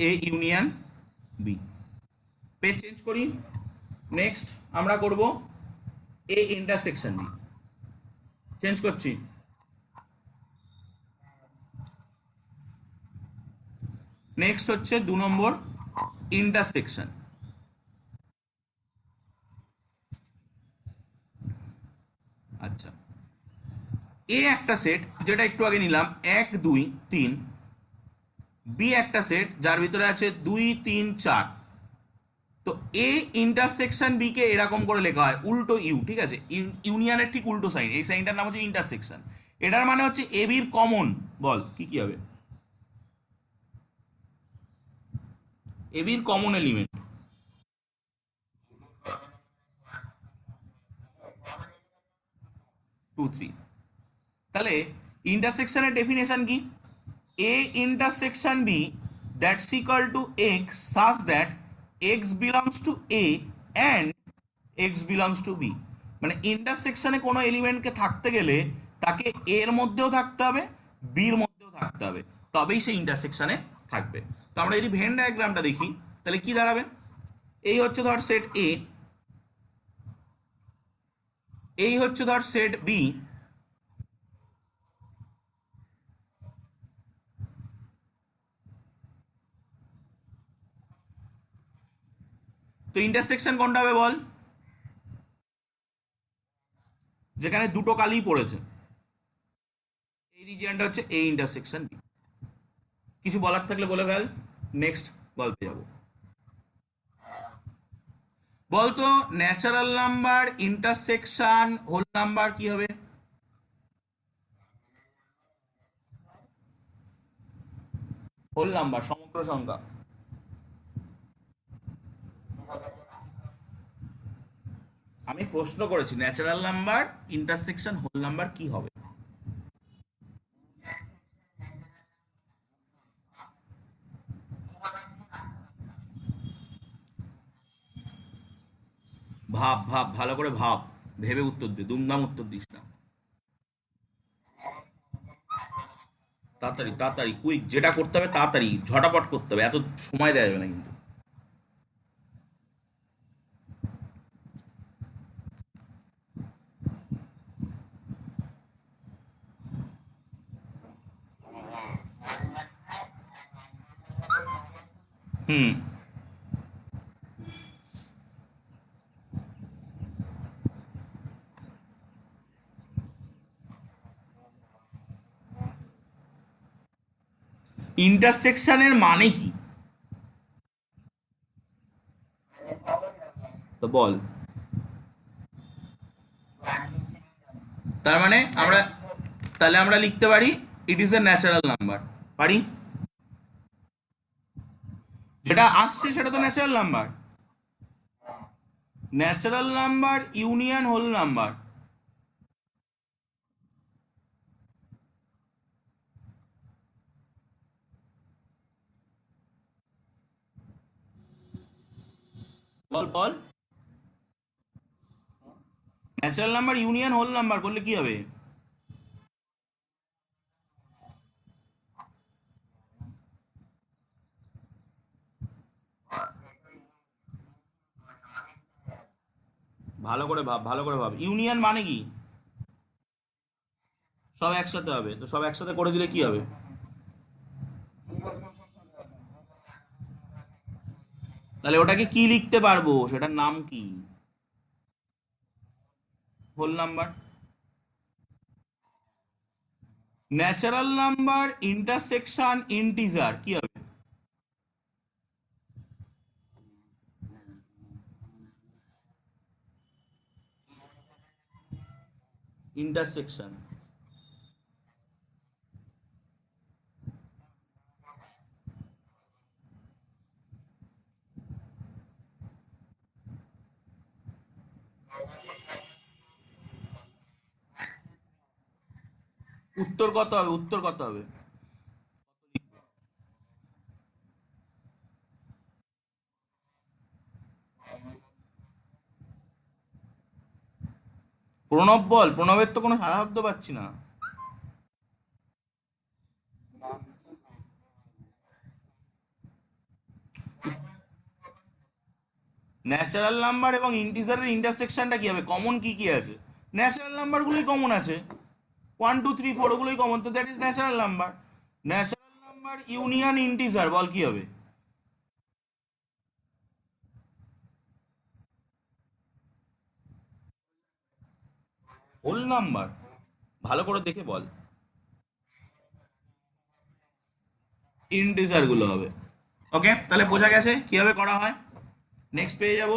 A union B. Page change করি। নেক্সট আমরা করব এ ইন্টারসেকশন বি। চেঞ্জ করছি। নেক্সট হচ্ছে 2 নম্বর ইন্টারসেকশন। আচ্ছা, এ একটা সেট যেটা একটু আগে নিলাম 1 2 3, বি একটা সেট যার ভিতরে আছে 2 3 4। তো এ ইন্টারসেকশন বি কে এরকম করে লেখা হয় উল্টো ইউ, ঠিক আছে? ইউনিয়নের ঠিক উল্টো সাইন, এই সাইনটার নাম হচ্ছে ইন্টারসেকশন। এটার মানে হচ্ছে এ বির কমন। বল কি কি হবে? এ বির কমন এলিমেন্ট 2 3। তাহলে ইন্টারসেকশনের ডেফিনেশন কি? A intersection B that's equal to x such that x belongs to A and x belongs to B. মানে ইন্টারসেকশনে কোনো এলিমেন্টকে থাকতে গেলে তাকে এর মধ্যেও থাকতে হবে, বির মধ্যেও থাকতে হবে, তবেই সে ইন্টারসেকশনে থাকবে। তো আমরা যদি ভেন ডায়াগ্রামটা দেখি তাহলে কি দাঁড়াবে? এই হচ্ছে ধর সেট এ, এই হচ্ছে ধর সেট বি, তো ইন্টারসেকশন কোনটা হবে বল? যেখানে দুটো কালি পড়েছে, এই রিজিয়নটা হচ্ছে এই ইন্টারসেকশন বি। কিছু বলার থাকলে বলে ফেল, নেক্সট গল্পে যাব। বলতো natural number intersection whole number কি হবে? হোল নাম্বার সমগ্র সংখ্যা। আমি প্রশ্ন করেছি natural number intersection whole number কি হবে? ভাব ভাব, ভালো করে ভাব, ভেবে উত্তর দে, দুমদাম উত্তর দিস না। তাড়াতাড়ি তাড়াতাড়ি, কুইক, যেটা করতে হবে তাড়াতাড়ি ঝটাপট করতে হবে, এত সময় দেওয়া যাবে না কিন্তু। হুম। ইন্টারসেকশনের মানে কি তো বল? তার মানে আমরা, তাহলে আমরা লিখতে পারি it is a natural number. পারি? যেটা আসছে সেটা তো natural number. Natural number union whole number. বল বল। Natural number union whole number করলে কি হবে? ভালো করে ভাব, ভালো করে ভাব। ইউনিয়ন মানে কি? সব একসাথে হবে, তো সব একসাথে করে দিলে কি হবে? তাহলে ওটাকে কি লিখতে পারবো, সেটার নাম কি? Whole number. Natural number intersection integer কি হবে? ইন্টারসেকশন। উত্তর কত হবে, উত্তর কত হবে? প্রণব বল, প্রণবের তো কোনো সারা শব্দ পাচ্ছি না। ন্যাচারাল নাম্বার এবং ইন্টিজারের ইন্টারসেকশনটা কি হবে, কমন কি কি আছে? ন্যাচারাল নাম্বারগুলোই কমন আছে, 1 2 3 4 ওগুলোই কমন, তো that is natural number. Natural number union integer, বল কি হবে? Whole number. ভালো করে দেখে বল। ইন্টিজার গুলো হবে। ওকে, তাহলে বোঝা গেছে কিভাবে করা হয়। নেক্সট পেয়ে যাব।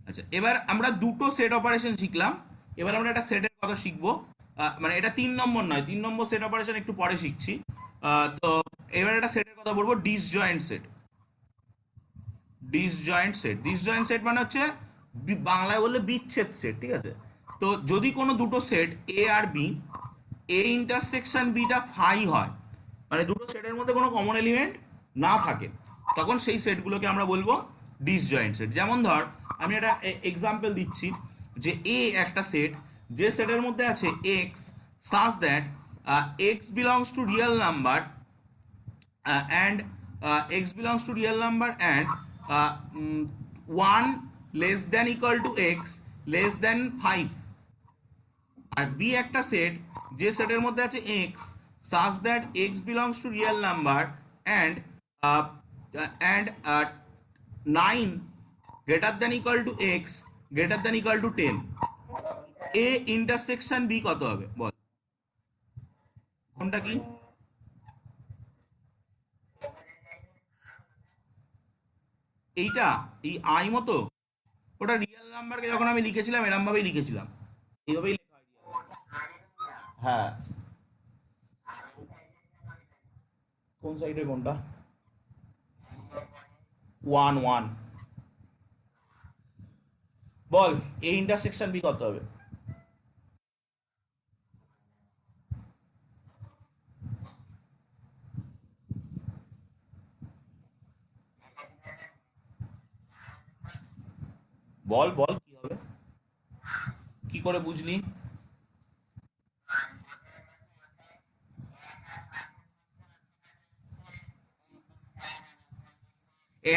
আচ্ছা, এবার আমরা দুটো সেট অপারেশন শিখলাম। এবার আমরা একটা সেটের কথা শিখবো। মানে এটা 3 নম্বর নয়, 3 নম্বর সেট অপারেশন একটু পরে শিখছি। তো এবার একটা সেটের কথা বলবো, disjoint set. Disjoint set, disjoint set মানে হচ্ছে বাংলায় বললে বিচ্ছেদ সেট, ঠিক আছে? তো যদি কোনো দুটো সেট এ আর বি, এ ইন্টারসেকশন বিটা ফাই হয়, মানে দুটো সেটের মধ্যে কোনো কমন এলিমেন্ট না থাকে, তখন সেই সেটগুলোকে আমরা বলবো ডিসজয়েন্ট সেট। যেমন ধর, আমি একটা এক্সাম্পল দিচ্ছি, যে এ একটা সেট, যে সেটের মধ্যে আছে x such that x belongs to real number and x belongs to real number and 1 less than equal to x less than 5। R B একটা সেট, যে সেটের মধ্যে আছে x such that x belongs to real number and uh, and 9 greater than equal to x greater than equal to 10। A intersection B কত হবে বল? কোনটা কি? এইটা, এই আই মতো। ওটা রিয়েল নাম্বারকে যখন আমি লিখেছিলাম এরম ভাবেই লিখেছিলাম, এইভাবেই লেখা হয় real number। হ্যাঁ। কোন সাইডে কোনটা? 1 1। বল, এ ইন্টারসেকশন বি কত হবে? বল বল কি হবে? কি করে বুঝলি?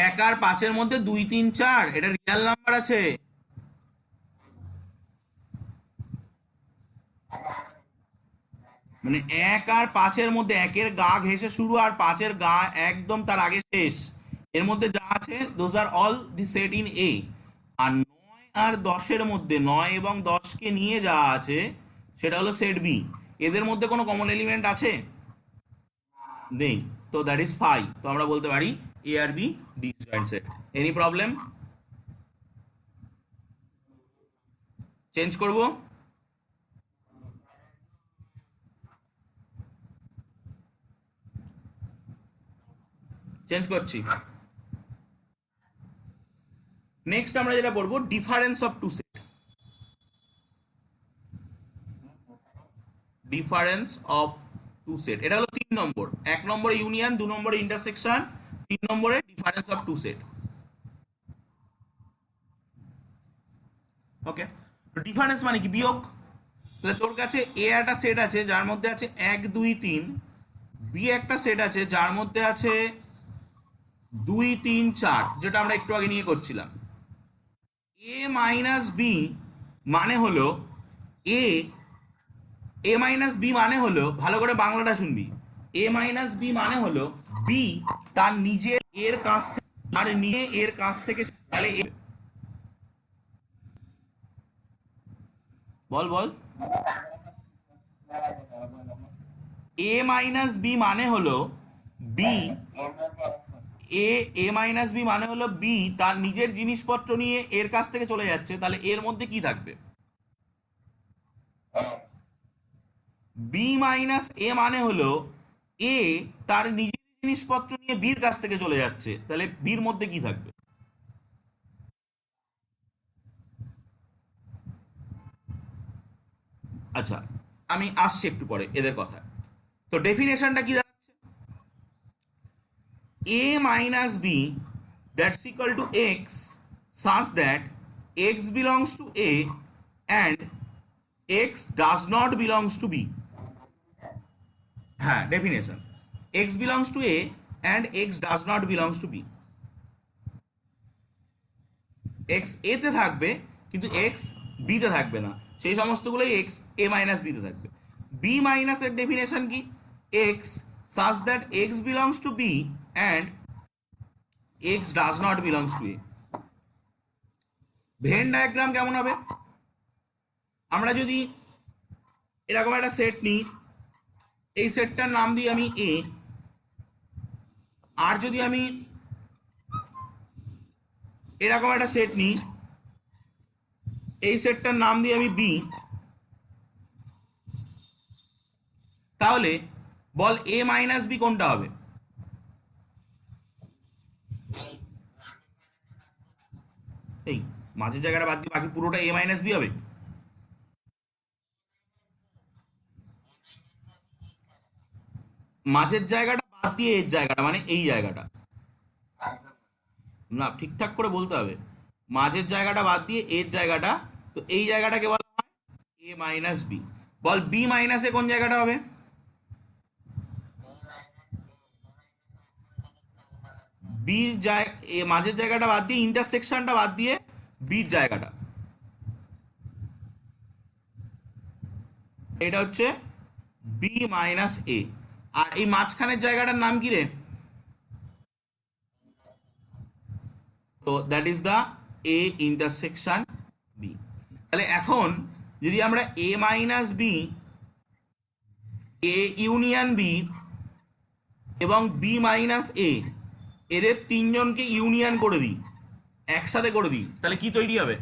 এক আর পাঁচের মধ্যে 2 3 4, এটা রিয়েল নাম্বার আছে। মানে এক আর পাঁচের মধ্যে একের গা ঘেঁষে শুরু আর পাঁচের গা একদম তার আগে শেষ, এর মধ্যে যা আছে those are all the set in A. আর 9 আর 10-এর মধ্যে, 9 এবং 10কে নিয়ে যা আছে সেটা হলো সেট বি। এদের মধ্যে কোনো কমন এলিমেন্ট আছে? নেই। তো দ্যাট ইজ ফাই, তো আমরা বলতে পারি এ আর B disjoint set. Any problem? Change করব? চেঞ্জ করছি। নেক্সট আমরা যেটা পড়বো difference of two set. Difference of two set, এটা হলো 3 নম্বর। 1 নম্বরে ইউনিয়ন, 2 নম্বরে ইন্টারসেকশন, 3 নম্বরে difference of two set. Okay, difference মানে কি? বিয়োগ। তাহলে তোর কাছে এ একটা সেট আছে যার মধ্যে আছে 1 2 3, বি একটা সেট আছে যার মধ্যে আছে 2 3 4, যেটা আমরা একটু আগে নিয়ে করছিলাম। এ মাইনাস বি মানে হলো এ, এ মাইনাস বি মানে হলো, ভালো করে বাংলাটা শুনবি, এ মাইনাস বি মানে হলো বি তার নিজের এর কাছ থেকে, আর নিয়ে এর কাছ থেকে, তাহলে বল বল। এ মাইনাস বি মানে হলো বি, এ এ মাইনাস বি মানে হলো বি তার নিজের জিনিসপত্র নিয়ে এর কাছ থেকে চলে যাচ্ছে, তাহলে এর মধ্যে কি থাকবে? বি মাইনাস এ মানে হলো এ তার নিজের জিনিসপত্র নিয়ে বির কাছ থেকে চলে যাচ্ছে, তাহলে বির মধ্যে কি থাকবে? আচ্ছা, আমি আসছি একটু পরে এদের কথা। তো ডেফিনেশনটা কি দাঁড়াচ্ছে? a minus b that's equal to x such that x belongs to a and x does not belongs to b। হ্যাঁ, definition, x belongs to a and x does not belongs to b। x a তে থাকবে কিন্তু x b তে থাকবে না, সেই সমস্তগুলোই x a minus b তে থাকবে। b মাইনাস এর ডেফিনেশন কি? x such that x belongs to b and x does not belongs to a। Venn diagram কেমন হবে? আমরা যদি এরকম একটা সেট নিই, এই সেটটার নাম দিই আমি এ, আর যদি আমি এরকম একটা সেট নিই, এই সেটটার নাম দিই আমি বি, তাহলে বল এ মাইনাস বি কোনটা হবে? এই মাঝের জায়গাটা বাদ দিয়ে বাকি পুরোটা এ মাইনাস বি হবে। মাঝের জায়গাটা বাদ দিয়ে এর জায়গাটা, মানে এই জায়গাটা, না ঠিকঠাক করে বলতে হবে, মাঝের জায়গাটা বাদ দিয়ে এর জায়গাটা, তো এই জায়গাটাকে বলা হয় এ মাইনাস বি। বল বি মাইনাসে কোন জায়গাটা হবে? বির জায়গা, এ মাঝের জায়গাটা বাদ দিয়ে, ইন্টারসেকশনটা বাদ দিয়ে বির জায়গাটা, এটা হচ্ছে বি মাইনাস এ। আর এই মাঝখানের জায়গাটার নাম কি রে? তো that is the A intersection B. তাহলে এখন যদি আমরা A minus B, A union B এবং বি মাইনাস এ, এদের তিনজনকে ইউনিয়ন করে দিই, একসাথে করে দিই, তাহলে কি তৈরি হবে?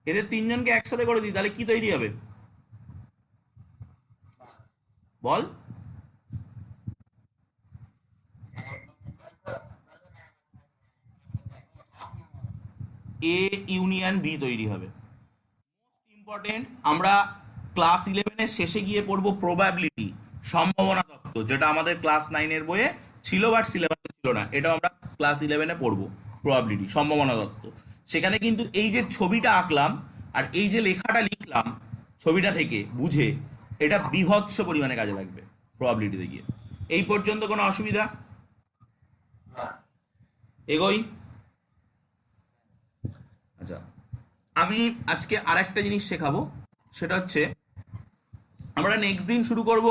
এদের তিনজনকে একসাথে করে দিই, তাহলে কি তৈরি হবে বল? এ ইউনিয়ন বি তৈরি হবে। ইম্পর্টেন্ট, আমরা ক্লাস 11-এর শেষে গিয়ে পড়বো প্রবাবিলিটি, সম্ভাবনা তত্ত্ব, যেটা আমাদের ক্লাস 9-এর বইয়ে ছিল বাট সিলেবাসে ছিল না, এটাও আমরা ক্লাস 11-এ পড়বো, প্রবাবিলিটি, সম্ভাবনা তত্ত্ব। সেখানে কিন্তু এই যে ছবিটা আঁকলাম আর এই যে লেখাটা লিখলাম ছবিটা থেকে বুঝে, এটা বীভৎস পরিমাণে কাজে লাগবে প্রবাবিলিটিতে গিয়ে। এই পর্যন্ত কোনো অসুবিধা? এগোই। আচ্ছা, আমি আজকে আরেকটা জিনিস শেখাবো, সেটা হচ্ছে আমরা নেক্সট দিন শুরু করব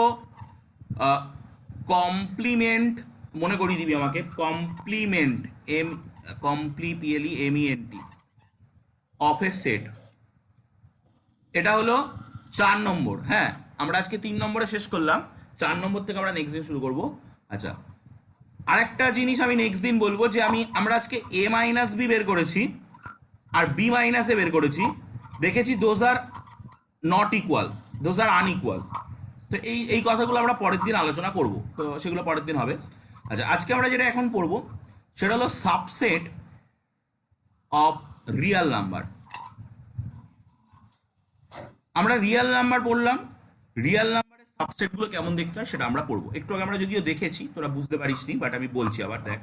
কমপ্লিমেন্ট, মনে করিয়ে দিবি আমাকে, complement, M PLEMENT of A set. এটা হলো 4 নম্বর। হ্যাঁ, আমরা আজকে 3 নম্বরে শেষ করলাম, 4 নম্বর থেকে আমরা নেক্সট দিন শুরু করব। আচ্ছা, আরেকটা জিনিস আমি নেক্সট দিন বলবো, যে আমরা আজকে এ মাইনাস বি বের করেছি আর বি মাইনাস এ বের করেছি, দেখেছি those are not equal, those are unequal. তো এই কথাগুলো আমরা পরের দিন আলোচনা করব, তো সেগুলো পরের দিন হবে। আচ্ছা, আজকে আমরা যেটা এখন পড়বো সেটা হলো সাবসেট অফ রিয়েল নাম্বার। আমরা রিয়েল নাম্বার পড়লাম, রিয়েল নাম্বারের সাবসেটগুলো কেমন দেখতে হয় সেটা আমরা পড়বো। একটু আগে আমরা যদিও দেখেছি, তোরা বুঝতে পারিসনি, বাট আমি বলছি আবার দেখ।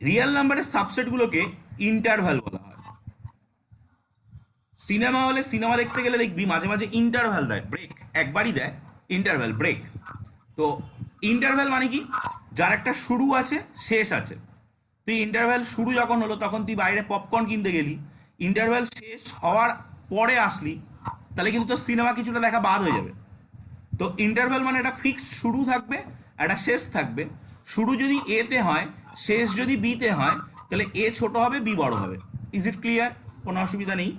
রিয়েল নাম্বারের সাবসেটগুলোকে ইন্টারভ্যাল বলা হয়। সিনেমা হলে সিনেমা দেখতে গেলে দেখবি মাঝে মাঝে ইন্টারভ্যাল দেয়, ব্রেক একবারই দেয়, ইন্টারভ্যাল ব্রেক। তো ইন্টারভ্যাল মানে কি, যার একটা শুরু আছে শেষ আছে। তুই ইন্টারভ্যাল শুরু যখন হলো তখন তুই বাইরে পপকর্ন কিনতে গেলি, ইন্টারভ্যাল শেষ হওয়ার পরে আসলি, তাহলে কিন্তু তোর সিনেমা কিছুটা দেখা বাদ হয়ে যাবে। তো ইন্টারভ্যাল মানে একটা ফিক্স শুরু থাকবে, একটা শেষ থাকবে। শুরু যদি এ তে হয়, শেষ যদি বি তে হয়, তাহলে এ ছোট হবে, বি বড় হবে। Is it clear? কোনো অসুবিধা নেই।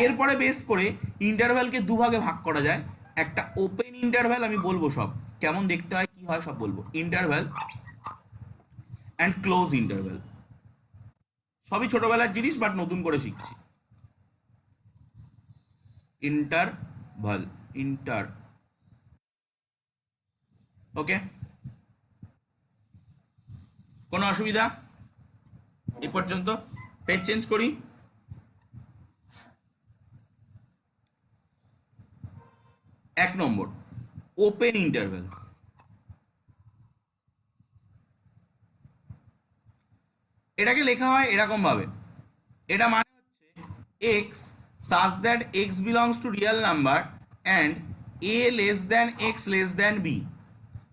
এরপরে বেস করে ইন্টারভ্যালকে দুভাগে ভাগ করা যায়। একটা ওপেন ইন্টারভ্যাল, আমি বলবো সব কেমন দেখতে হয় কি হয় সব বলবো, ইন্টারভ্যাল অ্যান্ড ক্লোজ ইন্টারভ্যাল। সবই ছোটবেলার জিনিস, বাট নতুন করে শিখছি। ইন্টারভ্যাল, ইন্টার, ওকে, কোনো অসুবিধা এ পর্যন্ত? পেজ চেঞ্জ করি। এক নম্বর, ওপেন ইন্টারভ্যাল। এটাকে লেখা হয় এরকম ভাবে, এটা মানে হচ্ছে x such that x belongs to real number and a less than x less than b.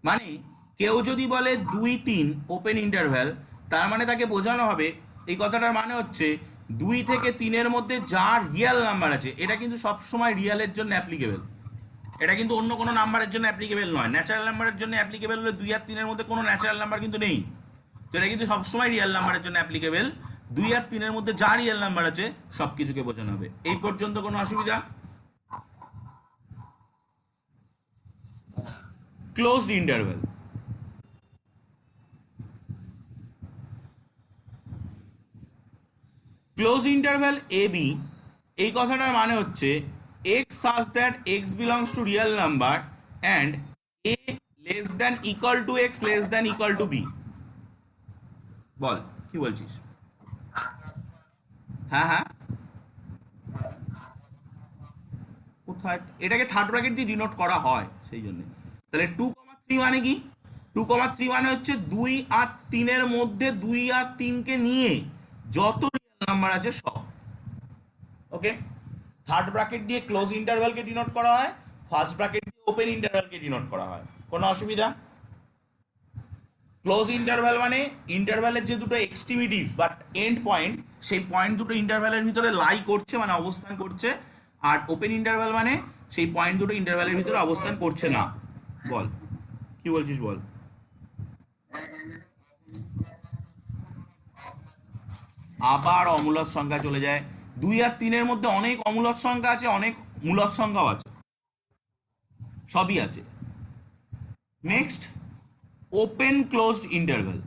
মানে কেউ যদি বলে 2 3 ওপেন ইন্টারভ্যাল, তার মানে তাকে বোঝানো হবে, এই কথাটার মানে হচ্ছে 2 থেকে 3-এর মধ্যে যা রিয়েল নাম্বার আছে, এটা কিন্তু সবসময় রিয়েলের জন্য অ্যাপ্লিকেবল। এটা কিন্তু অন্য কোনো নাম্বারের জন্য অ্যাপ্লিকেবল নয়। ন্যাচারাল নাম্বারের জন্য অ্যাপ্লিকেবল হলে 2 আর 3-এর মধ্যে কোনো ন্যাচারাল নাম্বার কিন্তু নেই। তো এটা কিন্তু সবসময় রিয়েল নাম্বারের জন্য অ্যাপ্লিকেবল। 2 আর 3-এর মধ্যে যা রিয়েল নাম্বার আছে সব কিছুকে বোঝানো হবে। এই পর্যন্ত কোনো অসুবিধা? Closed interval. Close interval a b, এই কথাটার মানে হচ্ছে x such that x belongs to real number and a less than equal to x less than equal to b. বল কি বলছিস? হ্যাঁ হ্যাঁ, কোথায় এটাকে থার্ড ব্র্যাকেট দিয়ে ডিনোট করা হয় সেই জন্য। তাহলে 2,3 মানে কি? 2,3 মানে হচ্ছে 2 আর 3-এর মধ্যে 2 আর 3-কে নিয়ে যত রিয়েল নাম্বার আছে সব। ওকে, থার্ড ব্র্যাকেট দিয়ে ক্লোজ ইন্টারভ্যালকে ডিনোট করা হয়, ফার্স্ট ব্র্যাকেট দিয়ে ওপেন ইন্টারভ্যালকে ডিনোট করা হয়। কোনো অসুবিধা? ক্লোজ ইন্টারভ্যাল মানে ইন্টারভ্যালের যে দুটো এক্সট্রিমিটিস বা এন্ড পয়েন্ট, সেই পয়েন্ট দুটো ইন্টারভ্যালের ভিতরে লাই করছে, মানে অবস্থান করছে। আর ওপেন ইন্টারভ্যাল মানে সেই পয়েন্ট দুটো ইন্টারভ্যালের ভিতরে অবস্থান করছে না। বল কি বলছিস বল। আবার অমূলক সংখ্যা চলে যায়। 2 আর 3-এর মধ্যে অনেক অমূলক সংখ্যা আছে, অনেক মূলক সংখ্যাও আছে, সবই আছে। Next, open closed interval.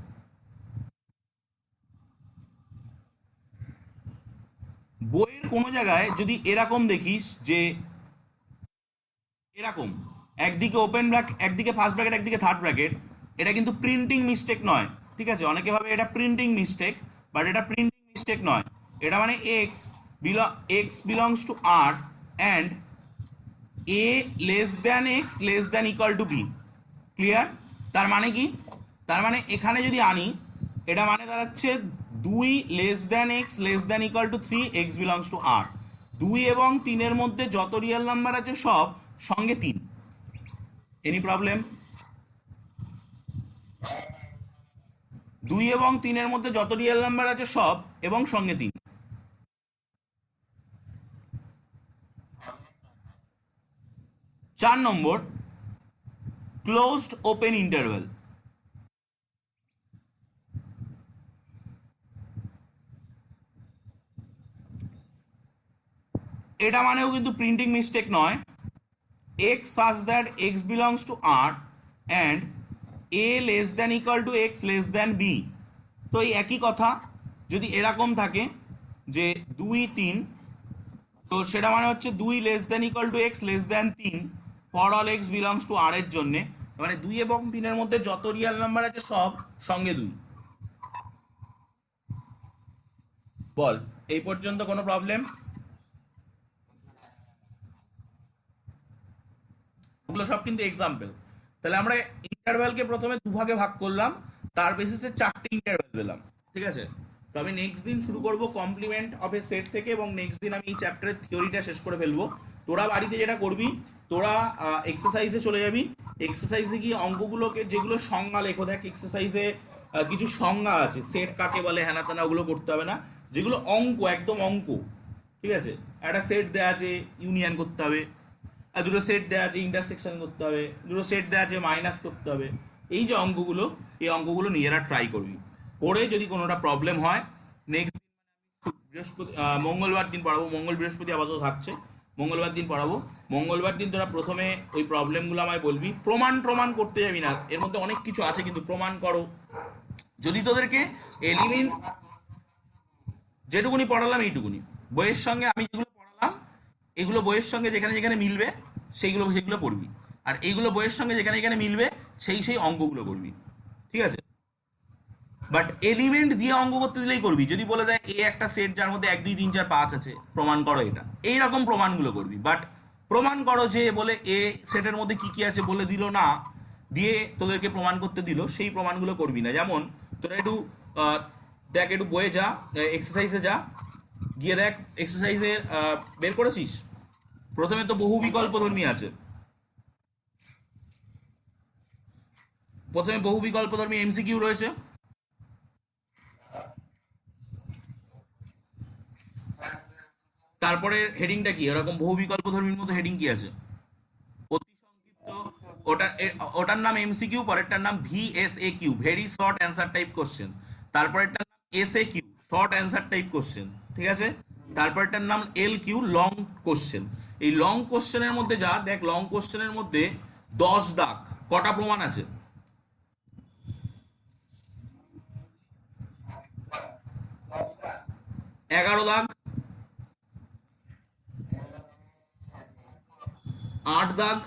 বইয়ের কোনো জায়গায় যদি এরকম দেখিস যে এরকম একদিকে ওপেন ব্র্যাকেট, একদিকে ফার্স্ট ব্র্যাকেট, একদিকে থার্ড ব্র্যাকেট, এটা কিন্তু প্রিন্টিং মিস্টেক নয়। ঠিক আছে, অনেকে ভাবে এটা প্রিন্টিং মিস্টেক, বাট এটা প্রিন্টিং মিস্টেক নয়। এটা মানে x belongs to R and a less than x less than equal to b. Clear? তার মানে কি? তার মানে এখানে যদি আনি, এটা মানে দাঁড়াচ্ছে 2 (x) <(3) এক্স বিলংস টু আর। 2 এবং 3-এর মধ্যে যত রিয়েল নাম্বার আছে সব সঙ্গে 3। Any problem? 2 এবং 3-এর মধ্যে যত রিয়েল নাম্বার আছে সব এবং সঙ্গে 3। 4 নম্বর, ক্লোজড ওপেন ইন্টারভ্যাল। এটা মানেও কিন্তু প্রিন্টিং মিস্টেক নয়। X such that x belongs to R and a less than equal to x less than b. তো এই একই কথা যদি এরকম থাকে যে 2 3, তো সেটা মানে হচ্ছে 2 less than equal to x less than 3 for all x belongs to R এর জন্যে। মানে 2 এবং 3-এর মধ্যে যত রিয়াল নাম্বার আছে সব সঙ্গে 2। বল, এই পর্যন্ত কোনো প্রবলেম? ওগুলো সব কিন্তু এক্সাম্পল। তাহলে আমরা ইন্টারভ্যালকে প্রথমে দুভাগে ভাগ করলাম, তার বেসিসে 4টে ইন্টারভ্যাল পেলাম, ঠিক আছে? তো আমি নেক্সট দিন শুরু করব কমপ্লিমেন্ট অফ এ সেট থেকে, এবং নেক্সট দিন আমি এই চ্যাপ্টারের থিওরিটা শেষ করে ফেলবো। তোরা বাড়িতে যেটা করবি, তোরা এক্সারসাইজে চলে যাবি। এক্সারসাইজে গিয়ে অঙ্কগুলোকে, যেগুলো সংজ্ঞা লেখো, দেখ এক্সারসাইজে কিছু সংজ্ঞা আছে, সেট কাকে বলে, হ্যানা ত্যানা, ওগুলো করতে হবে না। যেগুলো অঙ্ক, একদম অঙ্ক, ঠিক আছে? একটা সেট দেওয়া আছে, ইউনিয়ন করতে হবে। আর দুটো সেট দেওয়া আছে, ইন্টারসেকশন করতে হবে। দুটো সেট দেওয়া আছে, মাইনাস করতে হবে। এই যে অঙ্কগুলো, এই অঙ্কগুলো নিজেরা ট্রাই করবি। করে যদি কোনোটা প্রবলেম হয়, নেক্সট বৃহস্পতি মঙ্গলবার দিন পড়াবো। মঙ্গল বৃহস্পতি আপাতত থাকছে, মঙ্গলবার দিন পড়াবো। মঙ্গলবার দিন তোরা প্রথমে ওই প্রবলেমগুলো আমায় বলবি। প্রমাণ করতে যাবি না, এর মধ্যে অনেক কিছু আছে, কিন্তু প্রমাণ করো। যদি তোদেরকে এলিমেন্ট যেটুকুনি পড়ালাম, এইটুকুনি বইয়ের সঙ্গে আমি যেগুলো পড়ালাম, এগুলো বইয়ের সঙ্গে যেখানে যেখানে মিলবে সেগুলো পড়বি। আর এইগুলো বইয়ের সঙ্গে যেখানে যেখানে মিলবে সেই অঙ্কগুলো করবি, ঠিক আছে? বাট এলিমেন্ট দিয়ে অঙ্ক করতে দিলেই করবি। যদি বলে দেয় এ একটা সেট যার মধ্যে 1 2 3 4 5 আছে, প্রমাণ করো এটা, এইরকম প্রমাণগুলো করবি। বাট প্রমাণ করো যে বলে এ সেটের মধ্যে কি কি আছে বলে দিল না, দিয়ে তোদেরকে প্রমাণ করতে দিল, সেই প্রমাণগুলো করবি না। যেমন তোরা একটু দেখ, একটু বইয়ে যা, এক্সারসাইজে যা, গিয়ে দেখ এক্সারসাইজে বের করেছিস। প্রথমে তো বহু বিকল্পধর্মী আছে, প্রথমে বহু বিকল্পধর্মী এমসিকিউ রয়েছে। তারপরে হেডিংটা কি, এরকম বহু বিকল্পধর্মীর মতো হেডিং কি আছে? অতি সংক্ষিপ্ত, ওটার নাম এমসিকিউ, পরেরটার নাম VSA Q, very short answer type question. তারপরেরটার নাম SA Q, short answer type question, ঠিক আছে? তারপরেরটার নাম এল কিউ, লং কোশ্চেন। এই লং কোশ্চেনের মধ্যে যা দেখ, লং কোশ্চেনের মধ্যে 10 দাগ কটা প্রমাণ আছে? 11 দাগ, 8 দাগ,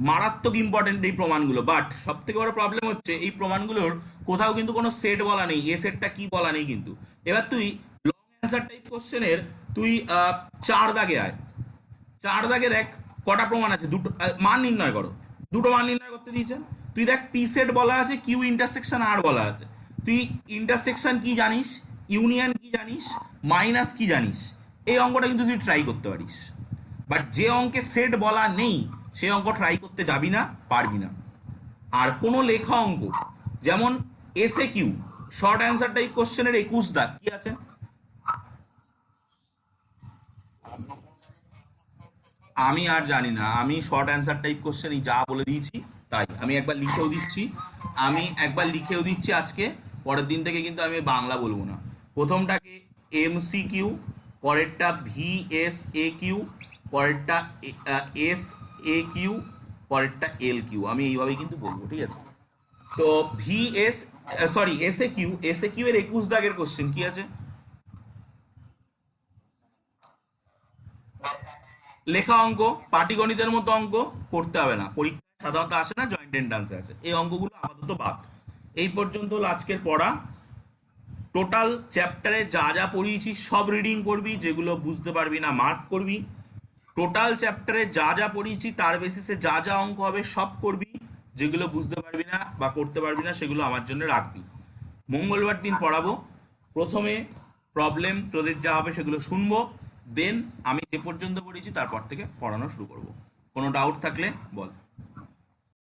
মারাত্মক ইম্পর্টেন্ট এই প্রমাণগুলো। বাট সব থেকে বড় প্রবলেম হচ্ছে এই প্রমাণগুলোর কোথাও কিন্তু কোনো সেট বলা নেই, এ সেটটা কি বলা নেই কিন্তু। এবার তুই লং অ্যান্সার টাইপ কোশ্চেনের তুই 4 দাগে আয়। 4 দাগে দেখ কটা প্রমাণ আছে, দুটো মান নির্ণয় করো। দুটো মান নির্ণয় করতে দিয়েছে। তুই দেখ পি সেট বলা আছে, কিউ ইন্টারসেকশন আর বলা আছে। তুই ইন্টারসেকশন কি জানিস, ইউনিয়ন কি জানিস, মাইনাস কি জানিস, এই অঙ্কটা কিন্তু তুই ট্রাই করতে পারিস। বাট যে অঙ্কে সেট বলা নেই, সে অঙ্ক ট্রাই করতে যাবি না, পারবি না। আর কোনো লেখা অঙ্ক, যেমন SA Q, short answer type কোশ্চেনের 21 দাগ কি আছে? আমি আর জানি না, আমি শর্ট অ্যান্সার টাইপ কোশ্চেন যা বলে দিয়েছি তাই। আমি একবার লিখেও দিচ্ছি আজকে। পরের দিন থেকে কিন্তু আমি বাংলা বলবো না। প্রথমটাকে এমসি কিউ, পরেরটা ভিএসএ কিউ, পরেরটা এস এ কিউ, পরেরটা এল কিউ। আমি এইভাবেই কিন্তু বলবো, ঠিক আছে? তো VS, sorry S A Q এর 21 দাগের কোশ্চেন কি আছে? লেখা অঙ্ক, পাটিগণিতের মতো অঙ্ক করতে হবে না, পরীক্ষায় সাধারণত আসে না, জয়েন্ট এন্ট্রান্সে আসে। এই অঙ্কগুলো আপাতত বাদ। এই পর্যন্ত হলো আজকের পড়া। টোটাল চ্যাপ্টারে যা যা পড়িয়েছি সব রিডিং করবি, যেগুলো বুঝতে পারবি না মার্ক করবি। টোটাল চ্যাপ্টারে যা যা পড়িয়েছি তার বেসিসে যা যা অঙ্ক হবে সব করবি, যেগুলো বুঝতে পারবি না বা করতে পারবি না সেগুলো আমার জন্য রাখবি। মঙ্গলবার দিন পড়াবো। প্রথমে প্রবলেম তোদের যা হবে সেগুলো শুনবো, দেন আমি যে পর্যন্ত পড়েছি তারপর থেকে পড়ানো শুরু করব। কোনো ডাউট থাকলে বল।